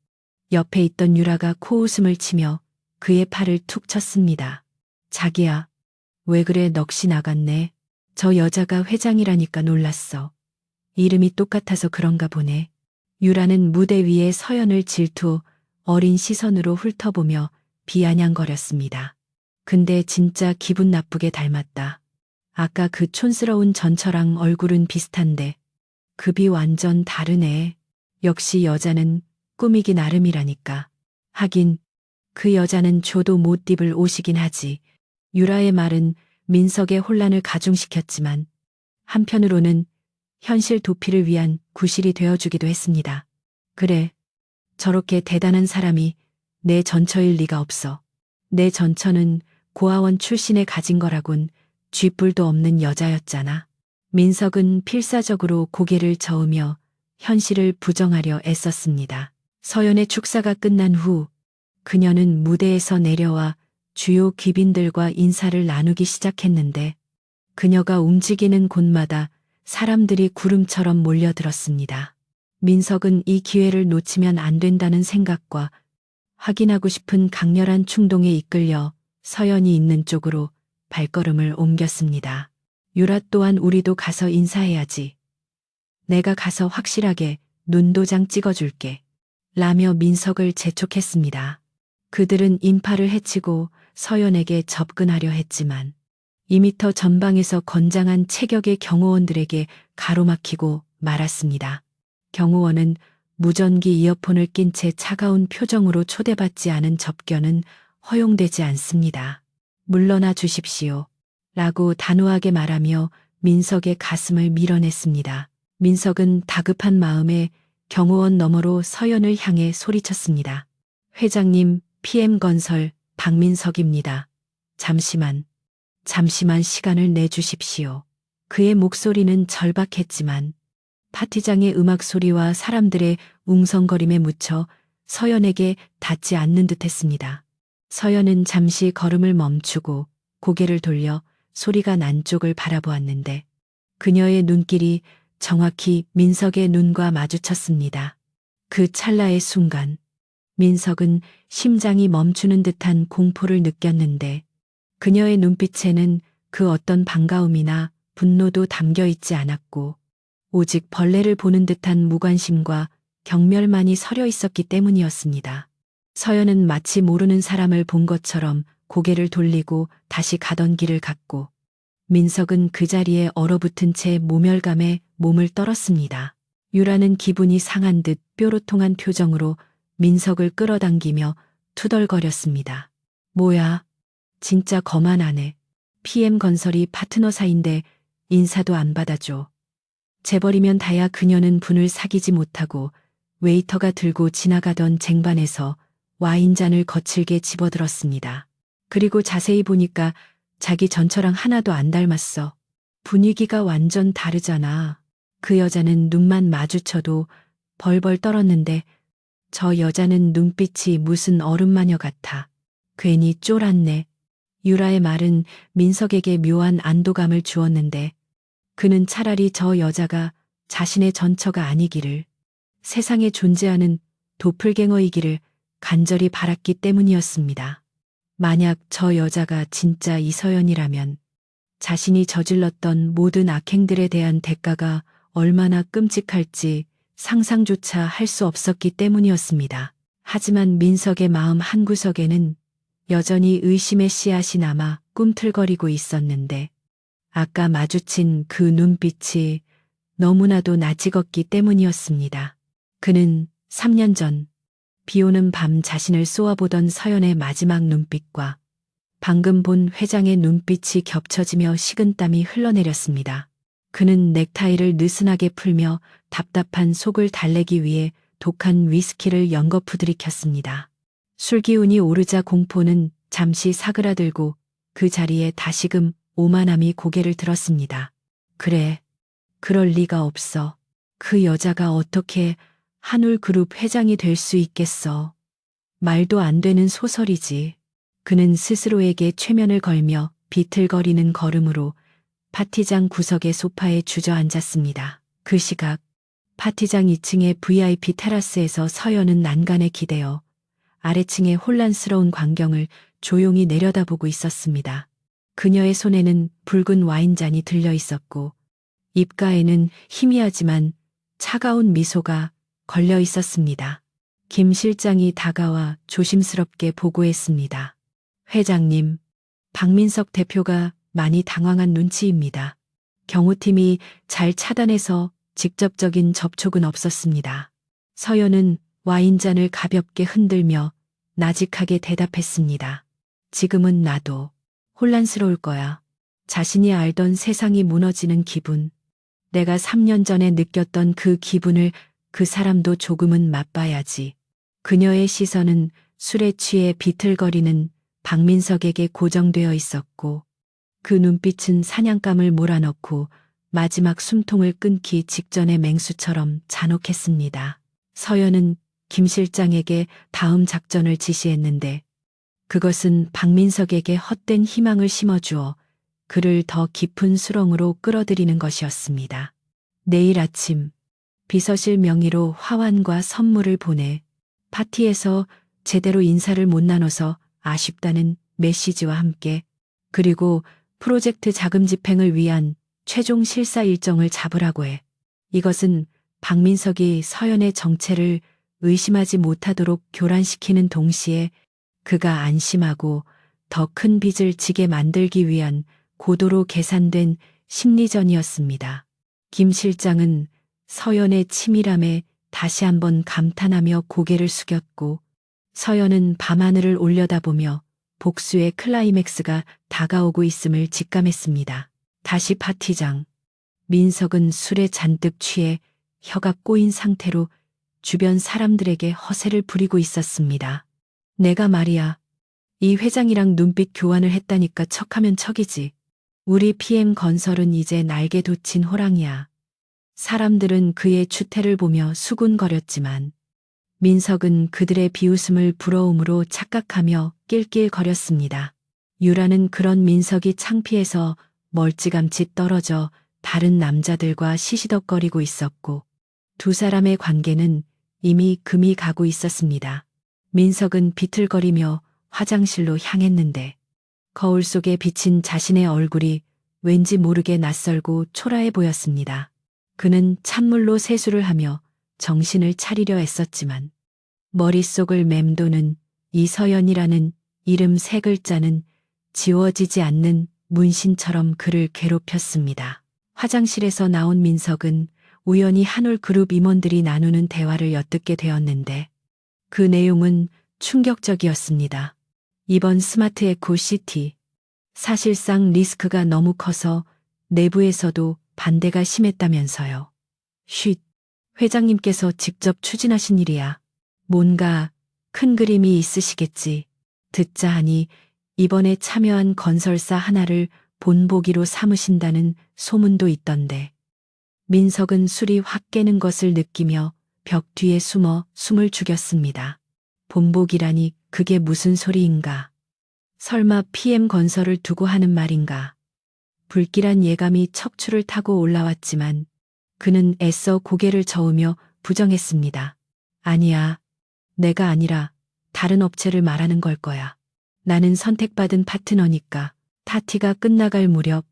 Speaker 1: 옆에 있던 유라가 코웃음을 치며 그의 팔을 툭 쳤습니다. 자기야, 왜 그래 넋이 나갔네. 저 여자가 회장이라니까 놀랐어. 이름이 똑같아서 그런가 보네. 유라는 무대 위에 서연을 질투 어린 시선으로 훑어보며 비아냥거렸습니다. 근데 진짜 기분 나쁘게 닮았다. 아까 그 촌스러운 전처랑 얼굴은 비슷한데 급이 완전 다르네. 역시 여자는 꾸미기 나름이라니까. 하긴 그 여자는 줘도 못 입을 옷이긴 하지. 유라의 말은 민석의 혼란을 가중시켰지만 한편으로는 현실 도피를 위한 구실이 되어주기도 했습니다. 그래, 저렇게 대단한 사람이 내 전처일 리가 없어. 내 전처는 고아원 출신에 가진 거라곤 쥐뿔도 없는 여자였잖아. 민석은 필사적으로 고개를 저으며 현실을 부정하려 애썼습니다. 서연의 축사가 끝난 후 그녀는 무대에서 내려와 주요 귀빈들과 인사를 나누기 시작했는데 그녀가 움직이는 곳마다 사람들이 구름처럼 몰려들었습니다. 민석은 이 기회를 놓치면 안 된다는 생각과 확인하고 싶은 강렬한 충동에 이끌려 서연이 있는 쪽으로 발걸음을 옮겼습니다. 유라 또한 우리도 가서 인사해야지. 내가 가서 확실하게 눈도장 찍어줄게. 라며 민석을 재촉했습니다. 그들은 인파를 헤치고 서연에게 접근하려 했지만 2미터 전방에서 건장한 체격의 경호원들에게 가로막히고 말았습니다. 경호원은 무전기 이어폰을 낀 채 차가운 표정으로 초대받지 않은 접견은 허용되지 않습니다. 물러나 주십시오. 라고 단호하게 말하며 민석의 가슴을 밀어냈습니다. 민석은 다급한 마음에 경호원 너머로 서연을 향해 소리쳤습니다. 회장님, PM건설 박민석입니다. 잠시만 시간을 내주십시오. 그의 목소리는 절박했지만 파티장의 음악 소리와 사람들의 웅성거림에 묻혀 서연에게 닿지 않는 듯했습니다. 서연은 잠시 걸음을 멈추고 고개를 돌려 소리가 난 쪽을 바라보았는데 그녀의 눈길이 정확히 민석의 눈과 마주쳤습니다. 그 찰나의 순간 민석은 심장이 멈추는 듯한 공포를 느꼈는데 그녀의 눈빛에는 그 어떤 반가움이나 분노도 담겨 있지 않았고 오직 벌레를 보는 듯한 무관심과 경멸만이 서려 있었기 때문이었습니다. 서연은 마치 모르는 사람을 본 것처럼 고개를 돌리고 다시 가던 길을 갔고 민석은 그 자리에 얼어붙은 채 모멸감에 몸을 떨었습니다. 유라는 기분이 상한 듯 뾰로통한 표정으로 민석을 끌어당기며 투덜거렸습니다. 뭐야, 진짜 거만하네. PM건설이 파트너 사이인데 인사도 안 받아줘. 재벌이면 다야. 그녀는 분을 사귀지 못하고 웨이터가 들고 지나가던 쟁반에서 와인잔을 거칠게 집어들었습니다. 그리고 자세히 보니까 자기 전처랑 하나도 안 닮았어. 분위기가 완전 다르잖아. 그 여자는 눈만 마주쳐도 벌벌 떨었는데 저 여자는 눈빛이 무슨 얼음마녀 같아. 괜히 쫄았네. 유라의 말은 민석에게 묘한 안도감을 주었는데 그는 차라리 저 여자가 자신의 전처가 아니기를, 세상에 존재하는 도플갱어이기를 간절히 바랐기 때문이었습니다. 만약 저 여자가 진짜 이서연이라면 자신이 저질렀던 모든 악행들에 대한 대가가 얼마나 끔찍할지 상상조차 할 수 없었기 때문이었습니다. 하지만 민석의 마음 한구석에는 여전히 의심의 씨앗이 남아 꿈틀거리고 있었는데 아까 마주친 그 눈빛이 너무나도 낯익었기 때문이었습니다. 그는 3년 전 비오는 밤 자신을 쏘아보던 서연의 마지막 눈빛과 방금 본 회장의 눈빛이 겹쳐지며 식은땀이 흘러내렸습니다. 그는 넥타이를 느슨하게 풀며 답답한 속을 달래기 위해 독한 위스키를 연거푸 들이켰습니다. 술기운이 오르자 공포는 잠시 사그라들고 그 자리에 다시금 오만함이 고개를 들었습니다. 그래, 그럴 리가 없어. 그 여자가 어떻게 한울그룹 회장이 될 수 있겠어. 말도 안 되는 소설이지. 그는 스스로에게 최면을 걸며 비틀거리는 걸음으로 파티장 구석의 소파에 주저앉았습니다. 그 시각 파티장 2층의 VIP 테라스에서 서연은 난간에 기대어 아래층의 혼란스러운 광경을 조용히 내려다보고 있었습니다. 그녀의 손에는 붉은 와인잔이 들려 있었고 입가에는 희미하지만 차가운 미소가 걸려 있었습니다. 김 실장이 다가와 조심스럽게 보고했습니다. 회장님, 박민석 대표가 많이 당황한 눈치입니다. 경호팀이 잘 차단해서 직접적인 접촉은 없었습니다. 서연은 와인잔을 가볍게 흔들며 나직하게 대답했습니다. 지금은 나도 혼란스러울 거야. 자신이 알던 세상이 무너지는 기분. 내가 3년 전에 느꼈던 그 기분을 그 사람도 조금은 맛봐야지. 그녀의 시선은 술에 취해 비틀거리는 박민석에게 고정되어 있었고 그 눈빛은 사냥감을 몰아넣고 마지막 숨통을 끊기 직전의 맹수처럼 잔혹했습니다. 서연은 김 실장에게 다음 작전을 지시했는데 그것은 박민석에게 헛된 희망을 심어주어 그를 더 깊은 수렁으로 끌어들이는 것이었습니다. 내일 아침 비서실 명의로 화환과 선물을 보내 파티에서 제대로 인사를 못 나눠서 아쉽다는 메시지와 함께 그리고 프로젝트 자금 집행을 위한 최종 실사 일정을 잡으라고 해. 이것은 박민석이 서연의 정체를 의심하지 못하도록 교란시키는 동시에 그가 안심하고 더 큰 빚을 지게 만들기 위한 고도로 계산된 심리전이었습니다. 김 실장은 서연의 치밀함에 다시 한번 감탄하며 고개를 숙였고 서연은 밤하늘을 올려다보며 복수의 클라이맥스가 다가오고 있음을 직감했습니다. 다시 파티장. 민석은 술에 잔뜩 취해 혀가 꼬인 상태로 주변 사람들에게 허세를 부리고 있었습니다. 내가 말이야. 이 회장이랑 눈빛 교환을 했다니까 척하면 척이지. 우리 PM건설은 이제 날개 돋친 호랑이야. 사람들은 그의 추태를 보며 수군거렸지만 민석은 그들의 비웃음을 부러움으로 착각하며 낄낄거렸습니다. 유라는 그런 민석이 창피해서 멀찌감치 떨어져 다른 남자들과 시시덕거리고 있었고 두 사람의 관계는 이미 금이 가고 있었습니다. 민석은 비틀거리며 화장실로 향했는데 거울 속에 비친 자신의 얼굴이 왠지 모르게 낯설고 초라해 보였습니다. 그는 찬물로 세수를 하며 정신을 차리려 애썼지만 머릿속을 맴도는 이서연이라는 이름 세 글자는 지워지지 않는 문신처럼 그를 괴롭혔습니다. 화장실에서 나온 민석은 우연히 한올그룹 임원들이 나누는 대화를 엿듣게 되었는데 그 내용은 충격적이었습니다. 이번 스마트 에코 시티. 사실상 리스크가 너무 커서 내부에서도 반대가 심했다면서요. 쉿. 회장님께서 직접 추진하신 일이야. 뭔가 큰 그림이 있으시겠지. 듣자 하니 이번에 참여한 건설사 하나를 본보기로 삼으신다는 소문도 있던데. 민석은 술이 확 깨는 것을 느끼며 벽 뒤에 숨어 숨을 죽였습니다. 본보기라니 그게 무슨 소리인가. 설마 PM건설을 두고 하는 말인가. 불길한 예감이 척추를 타고 올라왔지만 그는 애써 고개를 저으며 부정했습니다. 아니야. 내가 아니라 다른 업체를 말하는 걸 거야. 나는 선택받은 파트너니까. 파티가 끝나갈 무렵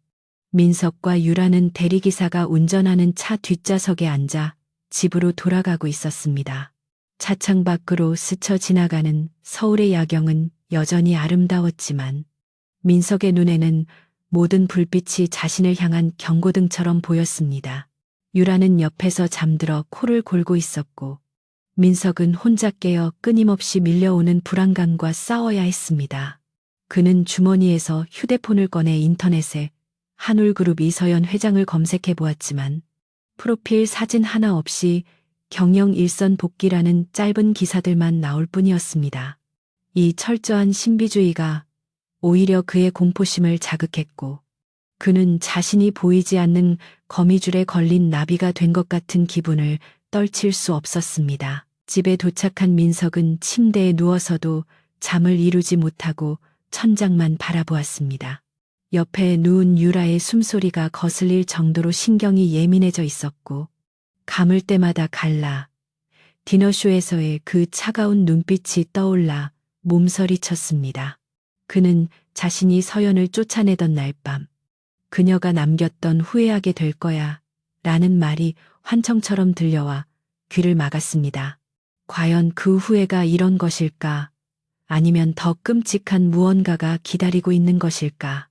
Speaker 1: 민석과 유라는 대리기사가 운전하는 차 뒷좌석에 앉아 집으로 돌아가고 있었습니다. 차창 밖으로 스쳐 지나가는 서울의 야경은 여전히 아름다웠지만 민석의 눈에는 모든 불빛이 자신을 향한 경고등처럼 보였습니다. 유라는 옆에서 잠들어 코를 골고 있었고 민석은 혼자 깨어 끊임없이 밀려오는 불안감과 싸워야 했습니다. 그는 주머니에서 휴대폰을 꺼내 인터넷에 한울그룹 이서연 회장을 검색해 보았지만 프로필 사진 하나 없이 경영 일선 복귀라는 짧은 기사들만 나올 뿐이었습니다. 이 철저한 신비주의가 오히려 그의 공포심을 자극했고 그는 자신이 보이지 않는 거미줄에 걸린 나비가 된 것 같은 기분을 떨칠 수 없었습니다. 집에 도착한 민석은 침대에 누워서도 잠을 이루지 못하고 천장만 바라보았습니다. 옆에 누운 유라의 숨소리가 거슬릴 정도로 신경이 예민해져 있었고 감을 때마다 갈라 디너쇼에서의 그 차가운 눈빛이 떠올라 몸서리쳤습니다. 그는 자신이 서연을 쫓아내던 날 밤 그녀가 남겼던 후회하게 될 거야 라는 말이 환청처럼 들려와 귀를 막았습니다. 과연 그 후회가 이런 것일까? 아니면 더 끔찍한 무언가가 기다리고 있는 것일까?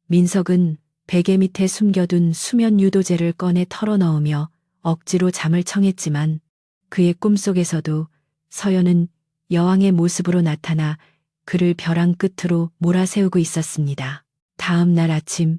Speaker 1: 민석은 베개 밑에 숨겨둔 수면 유도제를 꺼내 털어넣으며 억지로 잠을 청했지만 그의 꿈속에서도 서연은 여왕의 모습으로 나타나 그를 벼랑 끝으로 몰아세우고 있었습니다. 다음 날 아침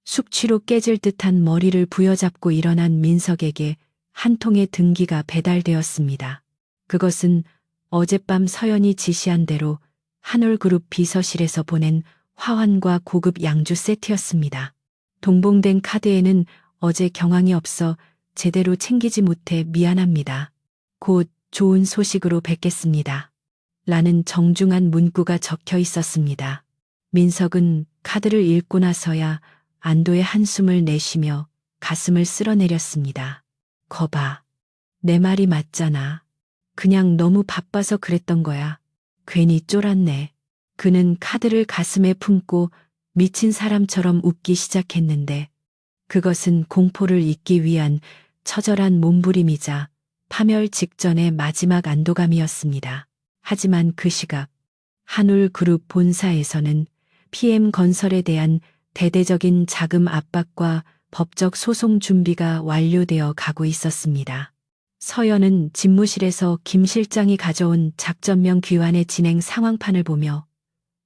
Speaker 1: 숙취로 깨질 듯한 머리를 부여잡고 일어난 민석에게 한 통의 등기가 배달되었습니다. 그것은 어젯밤 서연이 지시한 대로 한올그룹 비서실에서 보낸 화환과 고급 양주 세트였습니다. 동봉된 카드에는 어제 경황이 없어 제대로 챙기지 못해 미안합니다. 곧 좋은 소식으로 뵙겠습니다. 라는 정중한 문구가 적혀 있었습니다. 민석은 카드를 읽고 나서야 안도의 한숨을 내쉬며 가슴을 쓸어내렸습니다. 거봐. 내 말이 맞잖아. 그냥 너무 바빠서 그랬던 거야. 괜히 쫄았네. 그는 카드를 가슴에 품고 미친 사람처럼 웃기 시작했는데 그것은 공포를 잊기 위한 처절한 몸부림이자 파멸 직전의 마지막 안도감이었습니다. 하지만 그 시각 한울그룹 본사에서는 PM건설에 대한 대대적인 자금 압박과 법적 소송 준비가 완료되어 가고 있었습니다. 서연은 집무실에서 김 실장이 가져온 작전명 귀환의 진행 상황판을 보며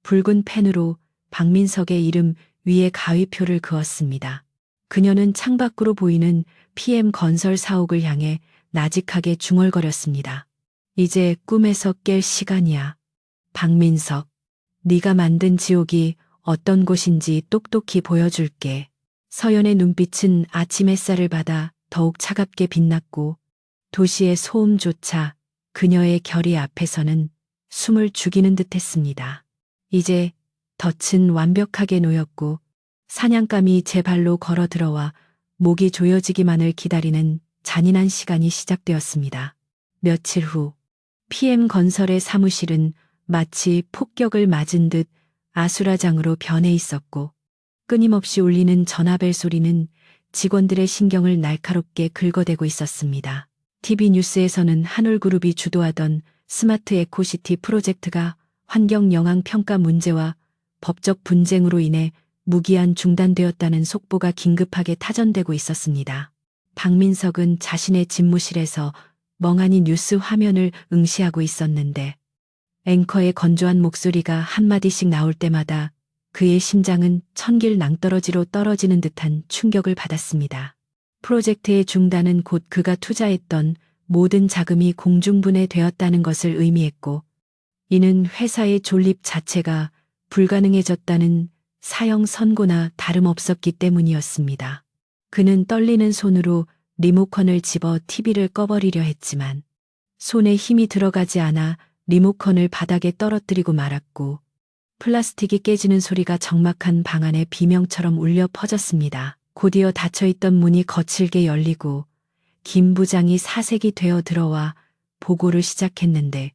Speaker 1: 붉은 펜으로 박민석의 이름 위에 가위표를 그었습니다. 그녀는 창밖으로 보이는 PM건설 사옥을 향해 나직하게 중얼거렸습니다. 이제 꿈에서 깰 시간이야. 박민석, 네가 만든 지옥이 어떤 곳인지 똑똑히 보여줄게. 서연의 눈빛은 아침 햇살을 받아 더욱 차갑게 빛났고 도시의 소음조차 그녀의 결의 앞에서는 숨을 죽이는 듯했습니다. 이제 덫은 완벽하게 놓였고 사냥감이 제 발로 걸어 들어와 목이 조여지기만을 기다리는 잔인한 시간이 시작되었습니다. 며칠 후 PM건설의 사무실은 마치 폭격을 맞은 듯 아수라장으로 변해 있었고 끊임없이 울리는 전화벨 소리는 직원들의 신경을 날카롭게 긁어대고 있었습니다. TV 뉴스에서는 한올그룹이 주도하던 스마트 에코시티 프로젝트가 환경 영향 평가 문제와 법적 분쟁으로 인해 무기한 중단되었다는 속보가 긴급하게 타전되고 있었습니다. 박민석은 자신의 집무실에서 멍하니 뉴스 화면을 응시하고 있었는데 앵커의 건조한 목소리가 한마디씩 나올 때마다 그의 심장은 천길 낭떠러지로 떨어지는 듯한 충격을 받았습니다. 프로젝트의 중단은 곧 그가 투자했던 모든 자금이 공중분해되었다는 것을 의미했고 이는 회사의 존립 자체가 불가능해졌다는 사형 선고나 다름없었기 때문이었습니다. 그는 떨리는 손으로 리모컨을 집어 TV를 꺼버리려 했지만 손에 힘이 들어가지 않아 리모컨을 바닥에 떨어뜨리고 말았고 플라스틱이 깨지는 소리가 적막한 방 안에 비명처럼 울려 퍼졌습니다. 곧이어 닫혀있던 문이 거칠게 열리고 김 부장이 사색이 되어 들어와 보고를 시작했는데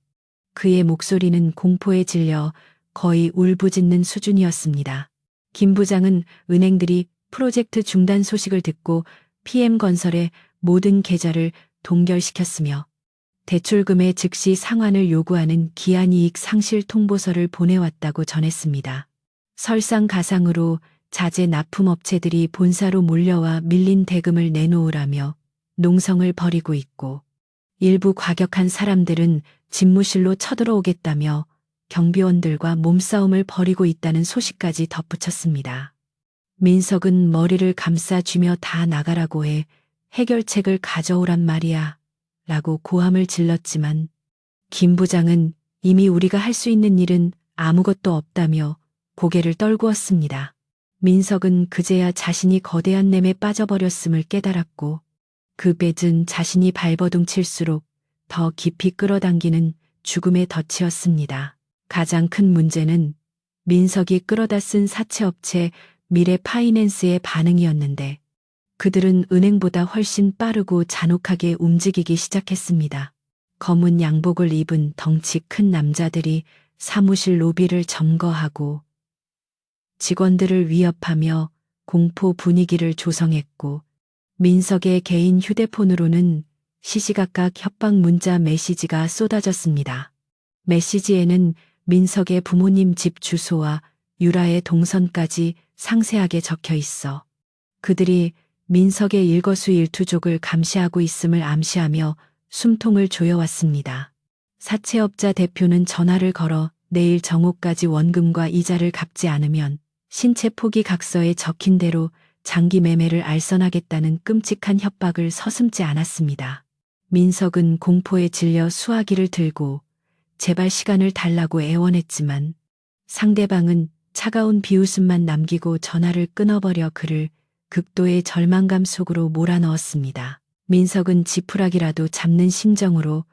Speaker 1: 그의 목소리는 공포에 질려 거의 울부짖는 수준이었습니다. 김 부장은 은행들이 프로젝트 중단 소식을 듣고 PM건설의 모든 계좌를 동결시켰으며 대출금의 즉시 상환을 요구하는 기한이익 상실 통보서를 보내왔다고 전했습니다. 설상가상으로 자재 납품업체들이 본사로 몰려와 밀린 대금을 내놓으라며 농성을 벌이고 있고 일부 과격한 사람들은 집무실로 쳐들어오겠다며 경비원들과 몸싸움을 벌이고 있다는 소식까지 덧붙였습니다. 민석은 머리를 감싸쥐며 다 나가라고 해 해결책을 가져오란 말이야 라고 고함을 질렀지만 김 부장은 이미 우리가 할 수 있는 일은 아무것도 없다며 고개를 떨구었습니다. 민석은 그제야 자신이 거대한 냄에 빠져버렸음을 깨달았고 그 뱉은 자신이 발버둥 칠수록 더 깊이 끌어당기는 죽음의 덫이었습니다. 가장 큰 문제는 민석이 끌어다 쓴 사채업체 미래 파이낸스의 반응이었는데 그들은 은행보다 훨씬 빠르고 잔혹하게 움직이기 시작했습니다. 검은 양복을 입은 덩치 큰 남자들이 사무실 로비를 점거하고 직원들을 위협하며 공포 분위기를 조성했고 민석의 개인 휴대폰으로는 시시각각 협박 문자 메시지가 쏟아졌습니다. 메시지에는 민석의 부모님 집 주소와 유라의 동선까지 상세하게 적혀 있어 그들이 민석의 일거수일투족을 감시하고 있음을 암시하며 숨통을 조여왔습니다. 사채업자 대표는 전화를 걸어 내일 정오까지 원금과 이자를 갚지 않으면 신체 포기 각서에 적힌 대로 장기 매매를 알선하겠다는 끔찍한 협박을 서슴지 않았습니다. 민석은 공포에 질려 수화기를 들고 제발 시간을 달라고 애원했지만 상대방은 차가운 비웃음만 남기고 전화를 끊어버려 그를 극도의 절망감 속으로 몰아넣었습니다. 민석은 지푸라기라도 잡는 심정으로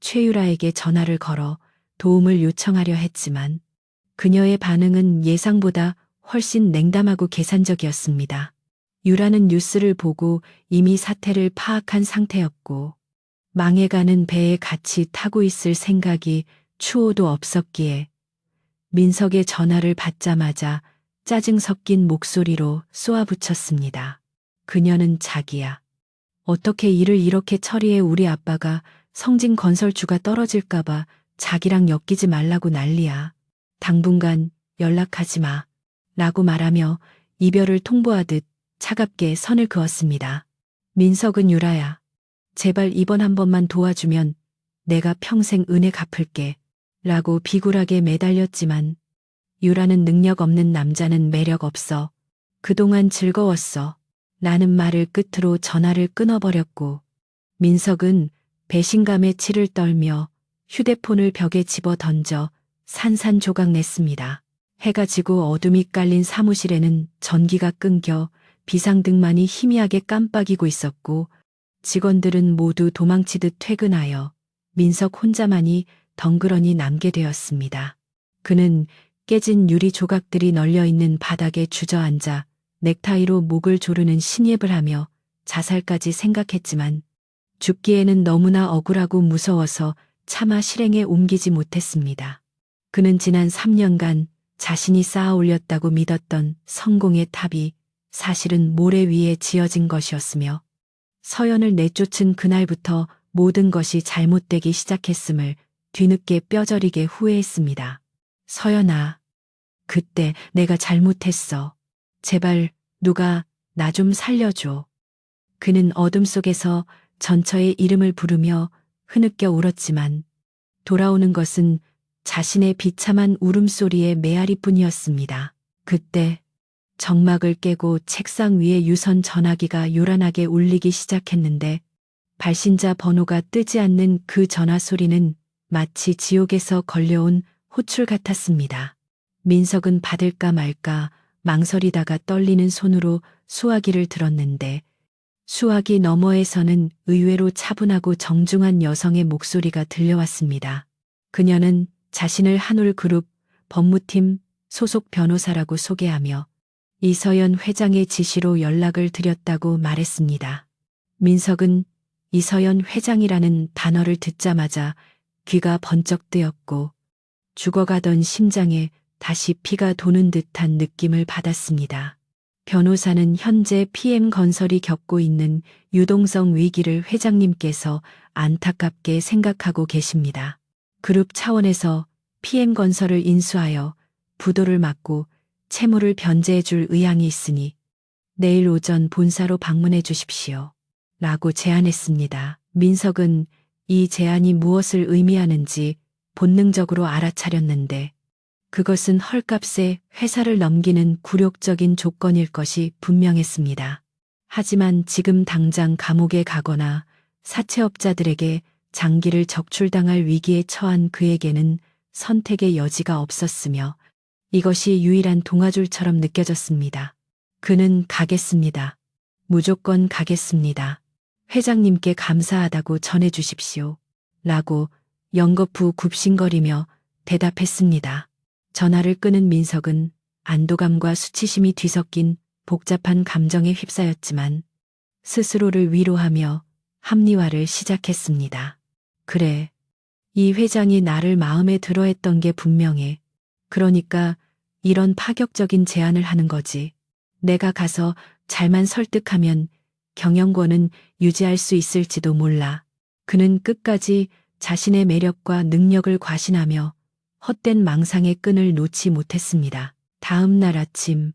Speaker 1: 최유라에게 전화를 걸어 도움을 요청하려 했지만 그녀의 반응은 예상보다 훨씬 냉담하고 계산적이었습니다. 유라는 뉴스를 보고 이미 사태를 파악한 상태였고 망해가는 배에 같이 타고 있을 생각이 추호도 없었기에 민석의 전화를 받자마자 짜증 섞인 목소리로 쏘아붙였습니다. 그녀는 자기야. 어떻게 일을 이렇게 처리해 우리 아빠가 성진 건설주가 떨어질까봐 자기랑 엮이지 말라고 난리야. 당분간 연락하지 마. 라고 말하며 이별을 통보하듯 차갑게 선을 그었습니다. 민석은 유라야. 제발 이번 한 번만 도와주면 내가 평생 은혜 갚을게. 라고 비굴하게 매달렸지만 유라는 능력 없는 남자는 매력 없어. 그동안 즐거웠어. 라는 말을 끝으로 전화를 끊어버렸고 민석은 배신감에 치를 떨며 휴대폰을 벽에 집어 던져 산산조각 냈습니다. 해가 지고 어둠이 깔린 사무실에는 전기가 끊겨 비상등만이 희미하게 깜빡이고 있었고 직원들은 모두 도망치듯 퇴근하여 민석 혼자만이 덩그러니 남게 되었습니다. 그는 깨진 유리 조각들이 널려있는 바닥에 주저앉아 넥타이로 목을 조르는 신예를 하며 자살까지 생각했지만 죽기에는 너무나 억울하고 무서워서 차마 실행에 옮기지 못했습니다. 그는 지난 3년간 자신이 쌓아 올렸다고 믿었던 성공의 탑이 사실은 모래 위에 지어진 것이었으며 서연을 내쫓은 그날부터 모든 것이 잘못되기 시작했음을 뒤늦게 뼈저리게 후회했습니다. 서연아, 그때 내가 잘못했어. 제발 누가 나 좀 살려줘. 그는 어둠 속에서 전처의 이름을 부르며 흐느껴 울었지만 돌아오는 것은 자신의 비참한 울음소리의 메아리뿐이었습니다. 그때 정막을 깨고 책상 위에 유선 전화기가 요란하게 울리기 시작했는데 발신자 번호가 뜨지 않는 그 전화 소리는 마치 지옥에서 걸려온 호출 같았습니다. 민석은 받을까 말까 망설이다가 떨리는 손으로 수화기를 들었는데 수화기 너머에서는 의외로 차분하고 정중한 여성의 목소리가 들려왔습니다. 그녀는 자신을 한울그룹 법무팀 소속 변호사라고 소개하며 이서연 회장의 지시로 연락을 드렸다고 말했습니다. 민석은 이서연 회장이라는 단어를 듣자마자 귀가 번쩍 뜨였고 죽어가던 심장에 다시 피가 도는 듯한 느낌을 받았습니다. 변호사는 현재 PM건설이 겪고 있는 유동성 위기를 회장님께서 안타깝게 생각하고 계십니다. 그룹 차원에서 PM건설을 인수하여 부도를 막고 채무를 변제해 줄 의향이 있으니 내일 오전 본사로 방문해 주십시오. 라고 제안했습니다. 민석은 이 제안이 무엇을 의미하는지 본능적으로 알아차렸는데 그것은 헐값에 회사를 넘기는 굴욕적인 조건일 것이 분명했습니다. 하지만 지금 당장 감옥에 가거나 사채업자들에게 장기를 적출당할 위기에 처한 그에게는 선택의 여지가 없었으며 이것이 유일한 동아줄처럼 느껴졌습니다. 그는 가겠습니다. 무조건 가겠습니다. 회장님께 감사하다고 전해 주십시오. 라고 연거푸 굽신거리며 대답했습니다. 전화를 끄는 민석은 안도감과 수치심이 뒤섞인 복잡한 감정에 휩싸였지만 스스로를 위로하며 합리화를 시작했습니다. 그래. 이 회장이 나를 마음에 들어 했던 게 분명해. 그러니까 이런 파격적인 제안을 하는 거지. 내가 가서 잘만 설득하면 경영권은 유지할 수 있을지도 몰라. 그는 끝까지 자신의 매력과 능력을 과신하며 헛된 망상의 끈을 놓지 못했습니다. 다음 날 아침,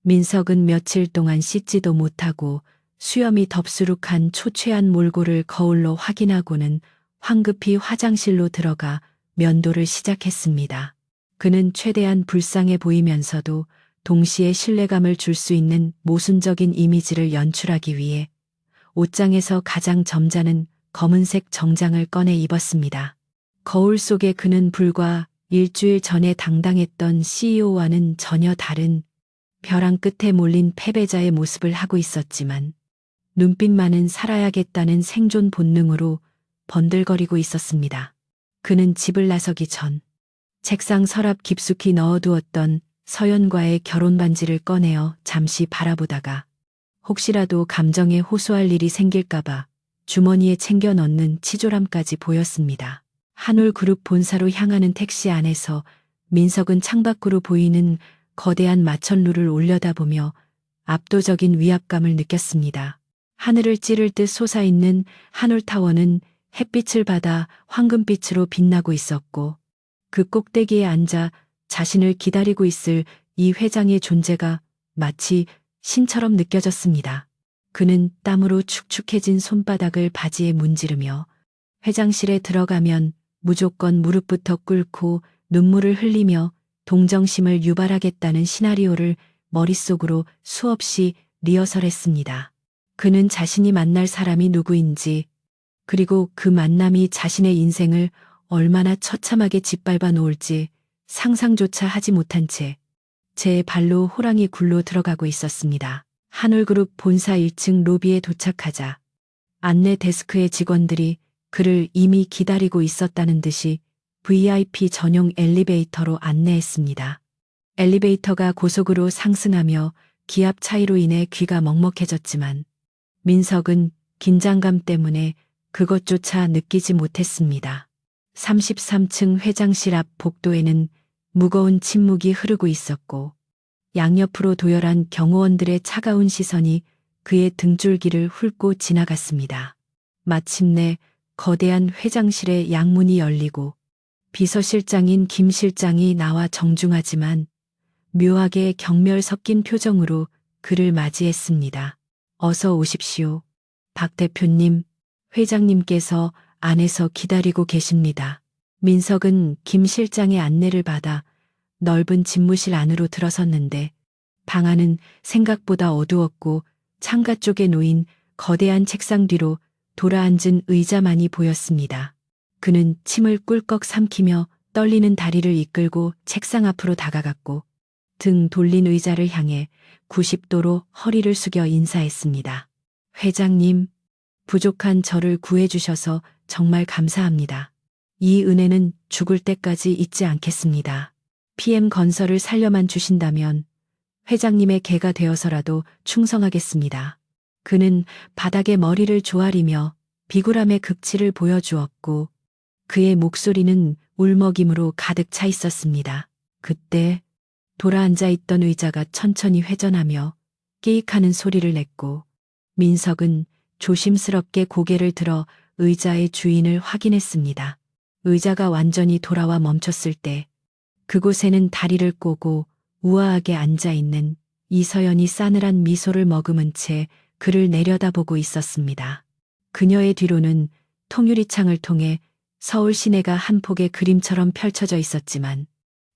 Speaker 1: 민석은 며칠 동안 씻지도 못하고 수염이 덥수룩한 초췌한 몰골을 거울로 확인하고는 황급히 화장실로 들어가 면도를 시작했습니다. 그는 최대한 불쌍해 보이면서도 동시에 신뢰감을 줄 수 있는 모순적인 이미지를 연출하기 위해 옷장에서 가장 점잖은 검은색 정장을 꺼내 입었습니다. 거울 속에 그는 불과 일주일 전에 당당했던 CEO와는 전혀 다른 벼랑 끝에 몰린 패배자의 모습을 하고 있었지만 눈빛만은 살아야겠다는 생존 본능으로 번들거리고 있었습니다. 그는 집을 나서기 전 책상 서랍 깊숙이 넣어두었던 서연과의 결혼 반지를 꺼내어 잠시 바라보다가 혹시라도 감정에 호소할 일이 생길까봐 주머니에 챙겨 넣는 치졸함까지 보였습니다. 한올그룹 본사로 향하는 택시 안에서 민석은 창밖으로 보이는 거대한 마천루를 올려다보며 압도적인 위압감을 느꼈습니다. 하늘을 찌를 듯 솟아있는 한올타워는 햇빛을 받아 황금빛으로 빛나고 있었고 그 꼭대기에 앉아 자신을 기다리고 있을 이 회장의 존재가 마치 신처럼 느껴졌습니다. 그는 땀으로 축축해진 손바닥을 바지에 문지르며 회장실에 들어가면 무조건 무릎부터 꿇고 눈물을 흘리며 동정심을 유발하겠다는 시나리오를 머릿속으로 수없이 리허설했습니다. 그는 자신이 만날 사람이 누구인지 그리고 그 만남이 자신의 인생을 얼마나 처참하게 짓밟아 놓을지 상상조차 하지 못한 채 제 발로 호랑이 굴로 들어가고 있었습니다. 한올그룹 본사 1층 로비에 도착하자 안내 데스크의 직원들이 그를 이미 기다리고 있었다는 듯이 VIP 전용 엘리베이터로 안내했습니다. 엘리베이터가 고속으로 상승하며 기압 차이로 인해 귀가 먹먹해졌지만 민석은 긴장감 때문에 그것조차 느끼지 못했습니다. 33층 회장실 앞 복도에는 무거운 침묵이 흐르고 있었고 양옆으로 도열한 경호원들의 차가운 시선이 그의 등줄기를 훑고 지나갔습니다. 마침내 거대한 회장실의 양문이 열리고 비서실장인 김 실장이 나와 정중하지만 묘하게 경멸 섞인 표정으로 그를 맞이했습니다. 어서 오십시오. 박 대표님, 회장님께서 안에서 기다리고 계십니다. 민석은 김 실장의 안내를 받아 넓은 집무실 안으로 들어섰는데 방 안은 생각보다 어두웠고 창가 쪽에 놓인 거대한 책상 뒤로 돌아앉은 의자만이 보였습니다. 그는 침을 꿀꺽 삼키며 떨리는 다리를 이끌고 책상 앞으로 다가갔고 등 돌린 의자를 향해 90도로 허리를 숙여 인사했습니다. 회장님, 부족한 저를 구해주셔서 정말 감사합니다. 이 은혜는 죽을 때까지 잊지 않겠습니다. PM건설을 살려만 주신다면 회장님의 개가 되어서라도 충성하겠습니다. 그는 바닥에 머리를 조아리며 비굴함의 극치를 보여주었고 그의 목소리는 울먹임으로 가득 차 있었습니다. 그때 돌아앉아 있던 의자가 천천히 회전하며 깨익하는 소리를 냈고 민석은 조심스럽게 고개를 들어 의자의 주인을 확인했습니다. 의자가 완전히 돌아와 멈췄을 때 그곳에는 다리를 꼬고 우아하게 앉아있는 이서연이 싸늘한 미소를 머금은 채 그를 내려다보고 있었습니다. 그녀의 뒤로는 통유리창을 통해 서울 시내가 한 폭의 그림처럼 펼쳐져 있었지만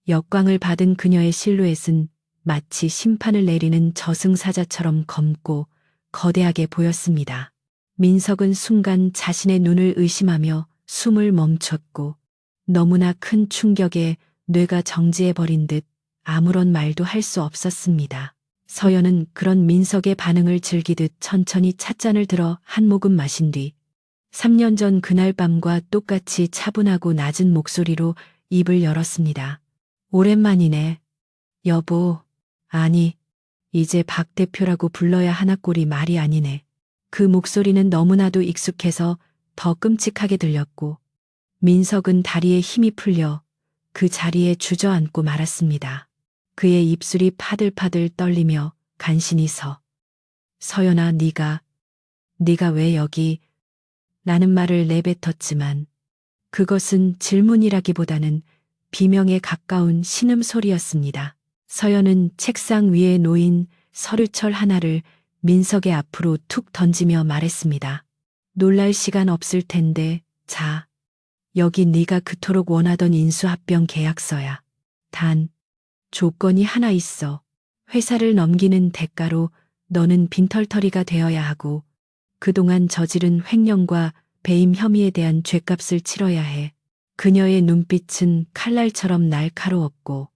Speaker 1: 역광을 받은 그녀의 실루엣은 마치 심판을 내리는 저승사자처럼 검고 거대하게 보였습니다. 민석은 순간 자신의 눈을 의심하며 숨을 멈췄고 너무나 큰 충격에 뇌가 정지해버린 듯 아무런 말도 할 수 없었습니다. 서연은 그런 민석의 반응을 즐기듯 천천히 찻잔을 들어 한 모금 마신 뒤 3년 전 그날 밤과 똑같이 차분하고 낮은 목소리로 입을 열었습니다. 오랜만이네. 여보, 아니, 이제 박 대표라고 불러야 하나 꼴이 말이 아니네. 그 목소리는 너무나도 익숙해서 더 끔찍하게 들렸고 민석은 다리에 힘이 풀려 그 자리에 주저앉고 말았습니다. 그의 입술이 파들파들 떨리며 간신히 서연아, 네가 왜 여기? 라는 말을 내뱉었지만 그것은 질문이라기보다는 비명에 가까운 신음소리였습니다. 서연은 책상 위에 놓인 서류철 하나를 민석의 앞으로 툭 던지며 말했습니다. 놀랄 시간 없을 텐데, 자, 여기 네가 그토록 원하던 인수합병 계약서야. 단, 조건이 하나 있어. 회사를 넘기는 대가로 너는 빈털터리가 되어야 하고 그동안 저지른 횡령과 배임 혐의에 대한 죗값을 치러야 해. 그녀의 눈빛은 칼날처럼 날카로웠고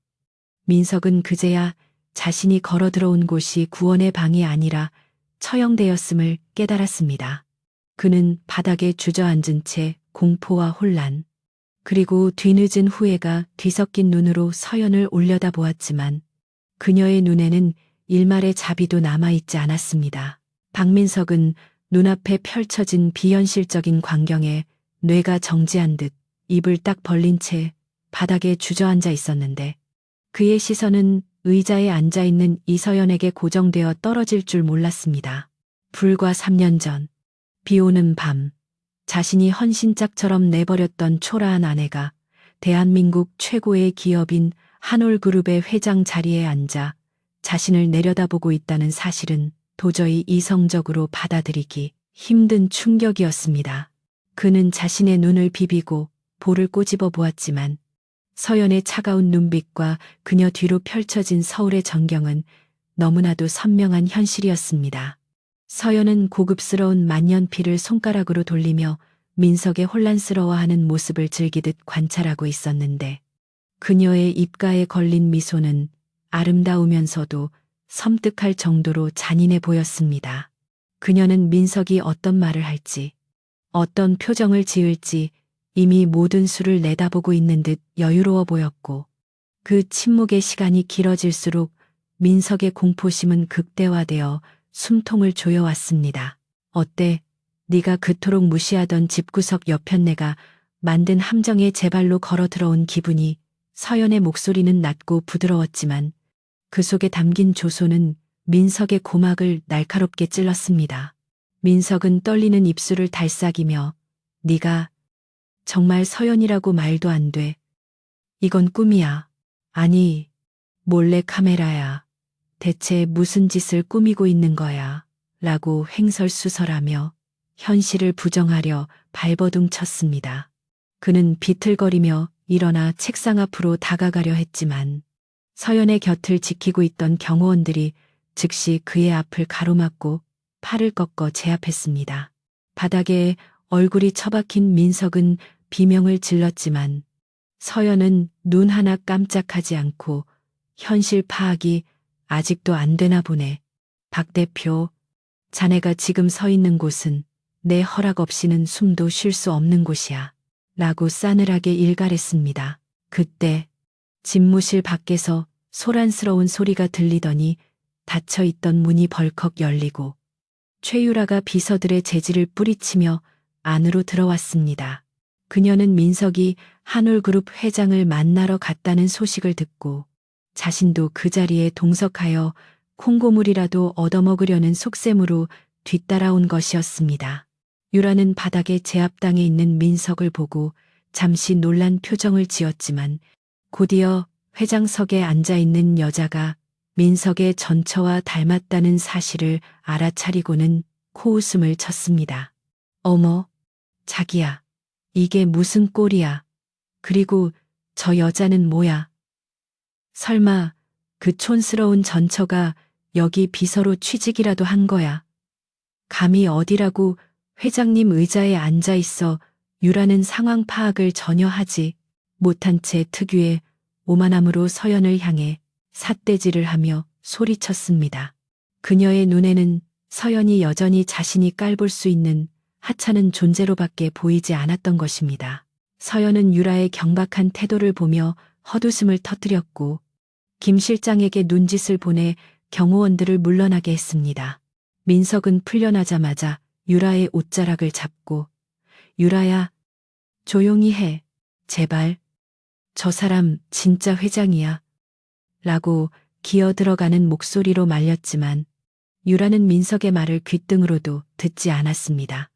Speaker 1: 민석은 그제야 자신이 걸어 들어온 곳이 구원의 방이 아니라 처형되었음을 깨달았습니다. 그는 바닥에 주저앉은 채 공포와 혼란, 그리고 뒤늦은 후회가 뒤섞인 눈으로 서연을 올려다보았지만 그녀의 눈에는 일말의 자비도 남아있지 않았습니다. 박민석은 눈앞에 펼쳐진 비현실적인 광경에 뇌가 정지한 듯 입을 딱 벌린 채 바닥에 주저앉아 있었는데 그의 시선은 의자에 앉아있는 이서연에게 고정되어 떨어질 줄 몰랐습니다. 불과 3년 전, 비 오는 밤, 자신이 헌신짝처럼 내버렸던 초라한 아내가 대한민국 최고의 기업인 한올그룹의 회장 자리에 앉아 자신을 내려다보고 있다는 사실은 도저히 이성적으로 받아들이기 힘든 충격이었습니다. 그는 자신의 눈을 비비고 볼을 꼬집어 보았지만 서연의 차가운 눈빛과 그녀 뒤로 펼쳐진 서울의 전경은 너무나도 선명한 현실이었습니다. 서연은 고급스러운 만년필을 손가락으로 돌리며 민석의 혼란스러워하는 모습을 즐기듯 관찰하고 있었는데 그녀의 입가에 걸린 미소는 아름다우면서도 섬뜩할 정도로 잔인해 보였습니다. 그녀는 민석이 어떤 말을 할지, 어떤 표정을 지을지 이미 모든 수를 내다보고 있는 듯 여유로워 보였고 그 침묵의 시간이 길어질수록 민석의 공포심은 극대화되어 숨통을 조여왔습니다. 어때? 네가 그토록 무시하던 집구석 옆편내가 만든 함정에 제 발로 걸어 들어온 기분이. 서연의 목소리는 낮고 부드러웠지만 그 속에 담긴 조소는 민석의 고막을 날카롭게 찔렀습니다. 민석은 떨리는 입술을 달싹이며 네가 정말 서연이라고 말도 안 돼. 이건 꿈이야. 아니, 몰래 카메라야. 대체 무슨 짓을 꾸미고 있는 거야? 라고 횡설수설하며 현실을 부정하려 발버둥 쳤습니다. 그는 비틀거리며 일어나 책상 앞으로 다가가려 했지만 서연의 곁을 지키고 있던 경호원들이 즉시 그의 앞을 가로막고 팔을 꺾어 제압했습니다. 바닥에 얼굴이 처박힌 민석은 비명을 질렀지만 서연은 눈 하나 깜짝하지 않고 현실 파악이 아직도 안 되나 보네. 박 대표, 자네가 지금 서 있는 곳은 내 허락 없이는 숨도 쉴 수 없는 곳이야. 라고 싸늘하게 일갈했습니다. 그때 집무실 밖에서 소란스러운 소리가 들리더니 닫혀있던 문이 벌컥 열리고 최유라가 비서들의 재질을 뿌리치며 안으로 들어왔습니다. 그녀는 민석이 한올그룹 회장을 만나러 갔다는 소식을 듣고 자신도 그 자리에 동석하여 콩고물이라도 얻어먹으려는 속셈으로 뒤따라온 것이었습니다. 유라는 바닥에 제압당해 있는 민석을 보고 잠시 놀란 표정을 지었지만 곧이어 회장석에 앉아있는 여자가 민석의 전처와 닮았다는 사실을 알아차리고는 코웃음을 쳤습니다. 어머, 자기야, 이게 무슨 꼴이야? 그리고 저 여자는 뭐야? 설마 그 촌스러운 전처가 여기 비서로 취직이라도 한 거야? 감히 어디라고 회장님 의자에 앉아 있어 유라는 상황 파악을 전혀 하지 못한 채 특유의 오만함으로 서연을 향해 삿대질을 하며 소리쳤습니다. 그녀의 눈에는 서연이 여전히 자신이 깔볼 수 있는 하찮은 존재로밖에 보이지 않았던 것입니다. 서연은 유라의 경박한 태도를 보며 헛웃음을 터뜨렸고 김 실장에게 눈짓을 보내 경호원들을 물러나게 했습니다. 민석은 풀려나자마자 유라의 옷자락을 잡고 유라야, 조용히 해. 제발. 저 사람 진짜 회장이야. 라고 기어 들어가는 목소리로 말렸지만 유라는 민석의 말을 귓등으로도 듣지 않았습니다.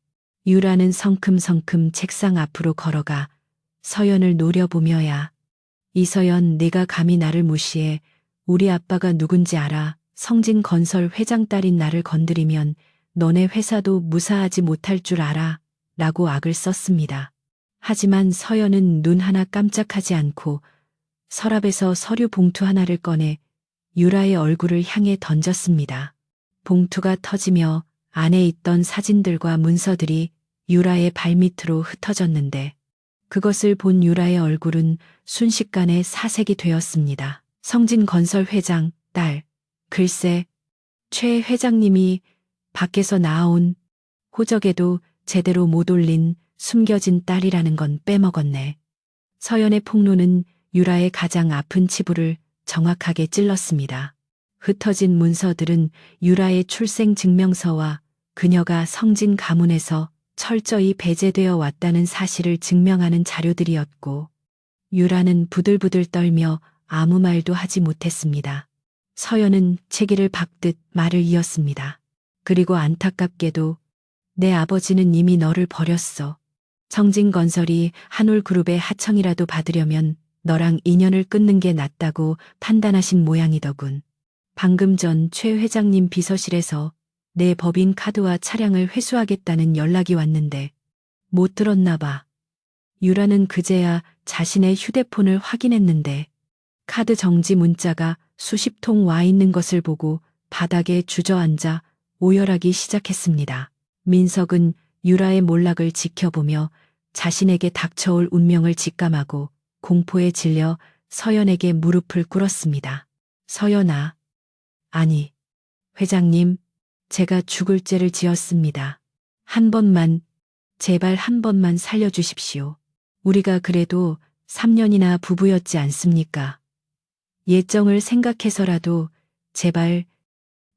Speaker 1: 유라는 성큼성큼 책상 앞으로 걸어가 서연을 노려보며야 이서연, 네가 감히 나를 무시해. 우리 아빠가 누군지 알아. 성진건설 회장 딸인 나를 건드리면 너네 회사도 무사하지 못할 줄 알아. 라고 악을 썼습니다. 하지만 서연은 눈 하나 깜짝하지 않고 서랍에서 서류 봉투 하나를 꺼내 유라의 얼굴을 향해 던졌습니다. 봉투가 터지며 안에 있던 사진들과 문서들이 유라의 발밑으로 흩어졌는데 그것을 본 유라의 얼굴은 순식간에 사색이 되었습니다. 성진건설 회장, 딸. 글쎄, 최 회장님이 밖에서 나온 호적에도 제대로 못 올린 숨겨진 딸이라는 건 빼먹었네. 서연의 폭로는 유라의 가장 아픈 치부를 정확하게 찔렀습니다. 흩어진 문서들은 유라의 출생 증명서와 그녀가 성진 가문에서 철저히 배제되어 왔다는 사실을 증명하는 자료들이었고 유라는 부들부들 떨며 아무 말도 하지 못했습니다. 서연은 체기를 박듯 말을 이었습니다. 그리고 안타깝게도 내 아버지는 이미 너를 버렸어. 성진건설이 한올그룹의 하청이라도 받으려면 너랑 인연을 끊는 게 낫다고 판단하신 모양이더군. 방금 전 최 회장님 비서실에서 내 법인 카드와 차량을 회수하겠다는 연락이 왔는데 못 들었나 봐. 유라는 그제야 자신의 휴대폰을 확인했는데 카드 정지 문자가 수십 통 와 있는 것을 보고 바닥에 주저앉아 오열하기 시작했습니다. 민석은 유라의 몰락을 지켜보며 자신에게 닥쳐올 운명을 직감하고 공포에 질려 서연에게 무릎을 꿇었습니다. 서연아. 아니, 회장님, 제가 죽을 죄를 지었습니다. 한 번만, 제발 한 번만 살려주십시오. 우리가 그래도 3년이나 부부였지 않습니까? 예정을 생각해서라도 제발.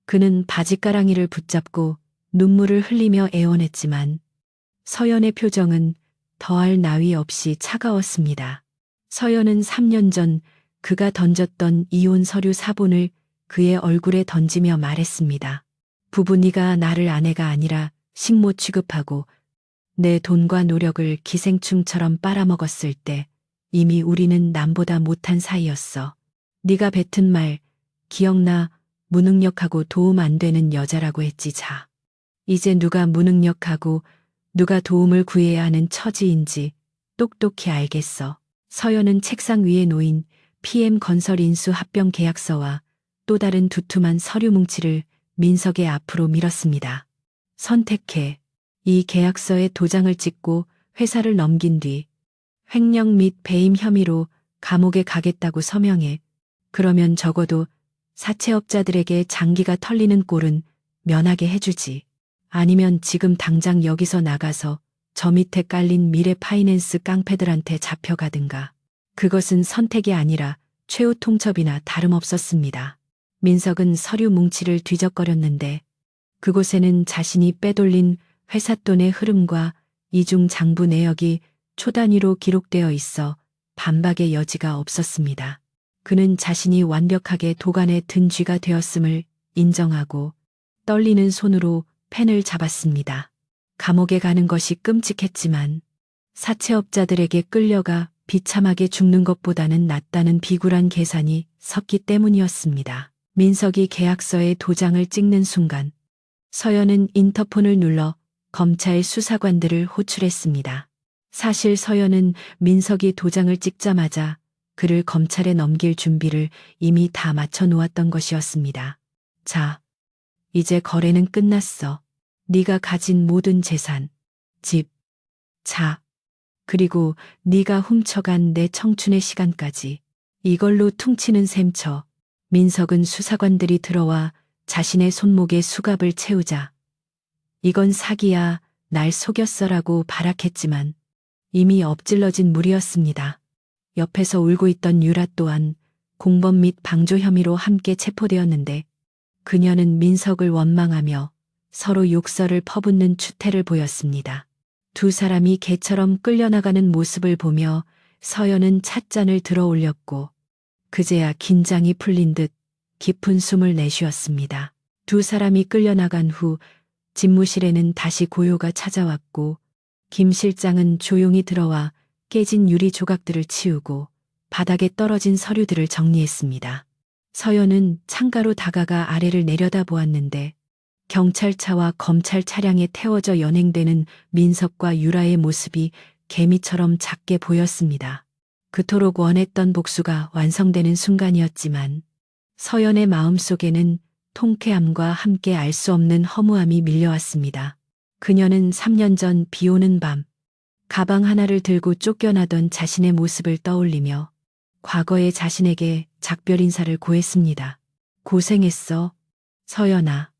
Speaker 1: 그는 바지가랑이를 붙잡고 눈물을 흘리며 애원했지만 서연의 표정은 더할 나위 없이 차가웠습니다. 서연은 3년 전 그가 던졌던 이혼 서류 사본을 그의 얼굴에 던지며 말했습니다. 부부 네가 나를 아내가 아니라 식모 취급하고 내 돈과 노력을 기생충처럼 빨아먹었을 때 이미 우리는 남보다 못한 사이였어. 네가 뱉은 말 기억나? 무능력하고 도움 안 되는 여자라고 했지. 자. 이제 누가 무능력하고 누가 도움을 구해야 하는 처지인지 똑똑히 알겠어. 서연은 책상 위에 놓인 PM건설 인수 합병 계약서와 또 다른 두툼한 서류 뭉치를 민석의 앞으로 밀었습니다. 선택해. 이 계약서에 도장을 찍고 회사를 넘긴 뒤 횡령 및 배임 혐의로 감옥에 가겠다고 서명해. 그러면 적어도 사채업자들에게 장기가 털리는 꼴은 면하게 해주지. 아니면 지금 당장 여기서 나가서 저 밑에 깔린 미래 파이낸스 깡패들한테 잡혀가든가. 그것은 선택이 아니라 최후 통첩이나 다름없었습니다. 민석은 서류 뭉치를 뒤적거렸는데 그곳에는 자신이 빼돌린 회사 돈의 흐름과 이중 장부 내역이 초단위로 기록되어 있어 반박의 여지가 없었습니다. 그는 자신이 완벽하게 도간에 든 쥐가 되었음을 인정하고 떨리는 손으로 펜을 잡았습니다. 감옥에 가는 것이 끔찍했지만 사채업자들에게 끌려가 비참하게 죽는 것보다는 낫다는 비굴한 계산이 섰기 때문이었습니다. 민석이 계약서에 도장을 찍는 순간 서연은 인터폰을 눌러 검찰 수사관들을 호출했습니다. 사실 서연은 민석이 도장을 찍자마자 그를 검찰에 넘길 준비를 이미 다 마쳐 놓았던 것이었습니다. 자, 이제 거래는 끝났어. 네가 가진 모든 재산, 집, 차, 그리고 네가 훔쳐간 내 청춘의 시간까지 이걸로 퉁치는 셈쳐 민석은 수사관들이 들어와 자신의 손목에 수갑을 채우자 이건 사기야, 날 속였어라고 발악했지만 이미 엎질러진 물이었습니다. 옆에서 울고 있던 유라 또한 공범 및 방조 혐의로 함께 체포되었는데 그녀는 민석을 원망하며 서로 욕설을 퍼붓는 추태를 보였습니다. 두 사람이 개처럼 끌려나가는 모습을 보며 서연은 찻잔을 들어 올렸고 그제야 긴장이 풀린 듯 깊은 숨을 내쉬었습니다. 두 사람이 끌려나간 후 집무실에는 다시 고요가 찾아왔고 김 실장은 조용히 들어와 깨진 유리 조각들을 치우고 바닥에 떨어진 서류들을 정리했습니다. 서연은 창가로 다가가 아래를 내려다보았는데 경찰차와 검찰 차량에 태워져 연행되는 민석과 유라의 모습이 개미처럼 작게 보였습니다. 그토록 원했던 복수가 완성되는 순간이었지만 서연의 마음속에는 통쾌함과 함께 알 수 없는 허무함이 밀려왔습니다. 그녀는 3년 전 비 오는 밤 가방 하나를 들고 쫓겨나던 자신의 모습을 떠올리며 과거의 자신에게 작별 인사를 고했습니다. 고생했어, 서연아.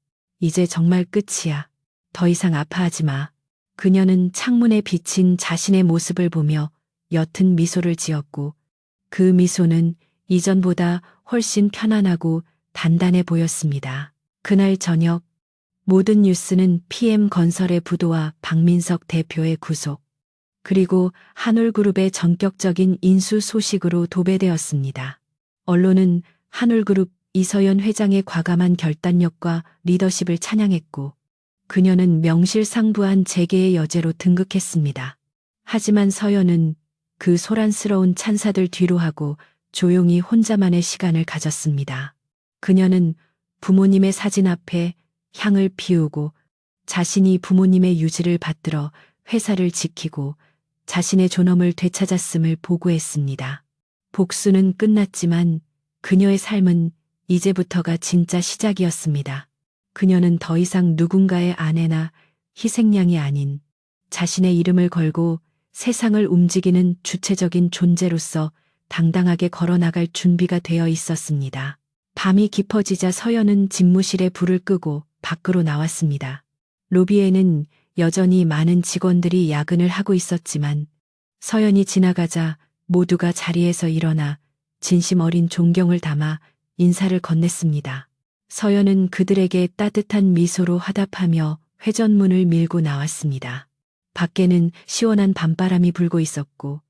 Speaker 1: 이제 정말 끝이야. 더 이상 아파하지 마. 그녀는 창문에 비친 자신의 모습을 보며 옅은 미소를 지었고 그 미소는 이전보다 훨씬 편안하고 단단해 보였습니다. 그날 저녁 모든 뉴스는 PM건설의 부도와 박민석 대표의 구속, 그리고 한올그룹의 전격적인 인수 소식으로 도배되었습니다. 언론은 한올그룹 이서연 회장의 과감한 결단력과 리더십을 찬양했고 그녀는 명실상부한 재계의 여제로 등극했습니다. 하지만 서연은 그 소란스러운 찬사들 뒤로하고 조용히 혼자만의 시간을 가졌습니다. 그녀는 부모님의 사진 앞에 향을 피우고 자신이 부모님의 유지를 받들어 회사를 지키고 자신의 존엄을 되찾았음을 보고했습니다. 복수는 끝났지만 그녀의 삶은 이제부터가 진짜 시작이었습니다. 그녀는 더 이상 누군가의 아내나 희생양이 아닌 자신의 이름을 걸고 세상을 움직이는 주체적인 존재로서 당당하게 걸어나갈 준비가 되어 있었습니다. 밤이 깊어지자 서연은 집무실에 불을 끄고 밖으로 나왔습니다. 로비에는 여전히 많은 직원들이 야근을 하고 있었지만 서연이 지나가자 모두가 자리에서 일어나 진심 어린 존경을 담아 인사를 건넸습니다. 서연은 그들에게 따뜻한 미소로 화답하며 회전문을 밀고 나왔습니다. 밖에는 시원한 밤바람이 불고 있었고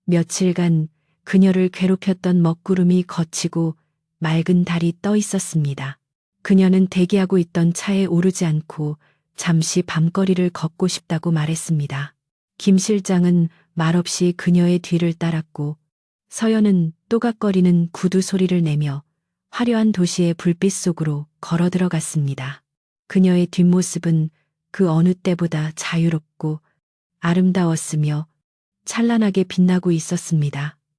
Speaker 1: 며칠간 그녀를 괴롭혔던 먹구름이 걷히고 맑은 달이 떠 있었습니다. 그녀는 대기하고 있던 차에 오르지 않고 잠시 밤거리를 걷고 싶다고 말했습니다. 김 실장은 말없이 그녀의 뒤를 따랐고 서연은 또각거리는 구두 소리를 내며 화려한 도시의 불빛 속으로 걸어 들어갔습니다. 그녀의 뒷모습은 그 어느 때보다 자유롭고 아름다웠으며 찬란하게 빛나고 있었습니다.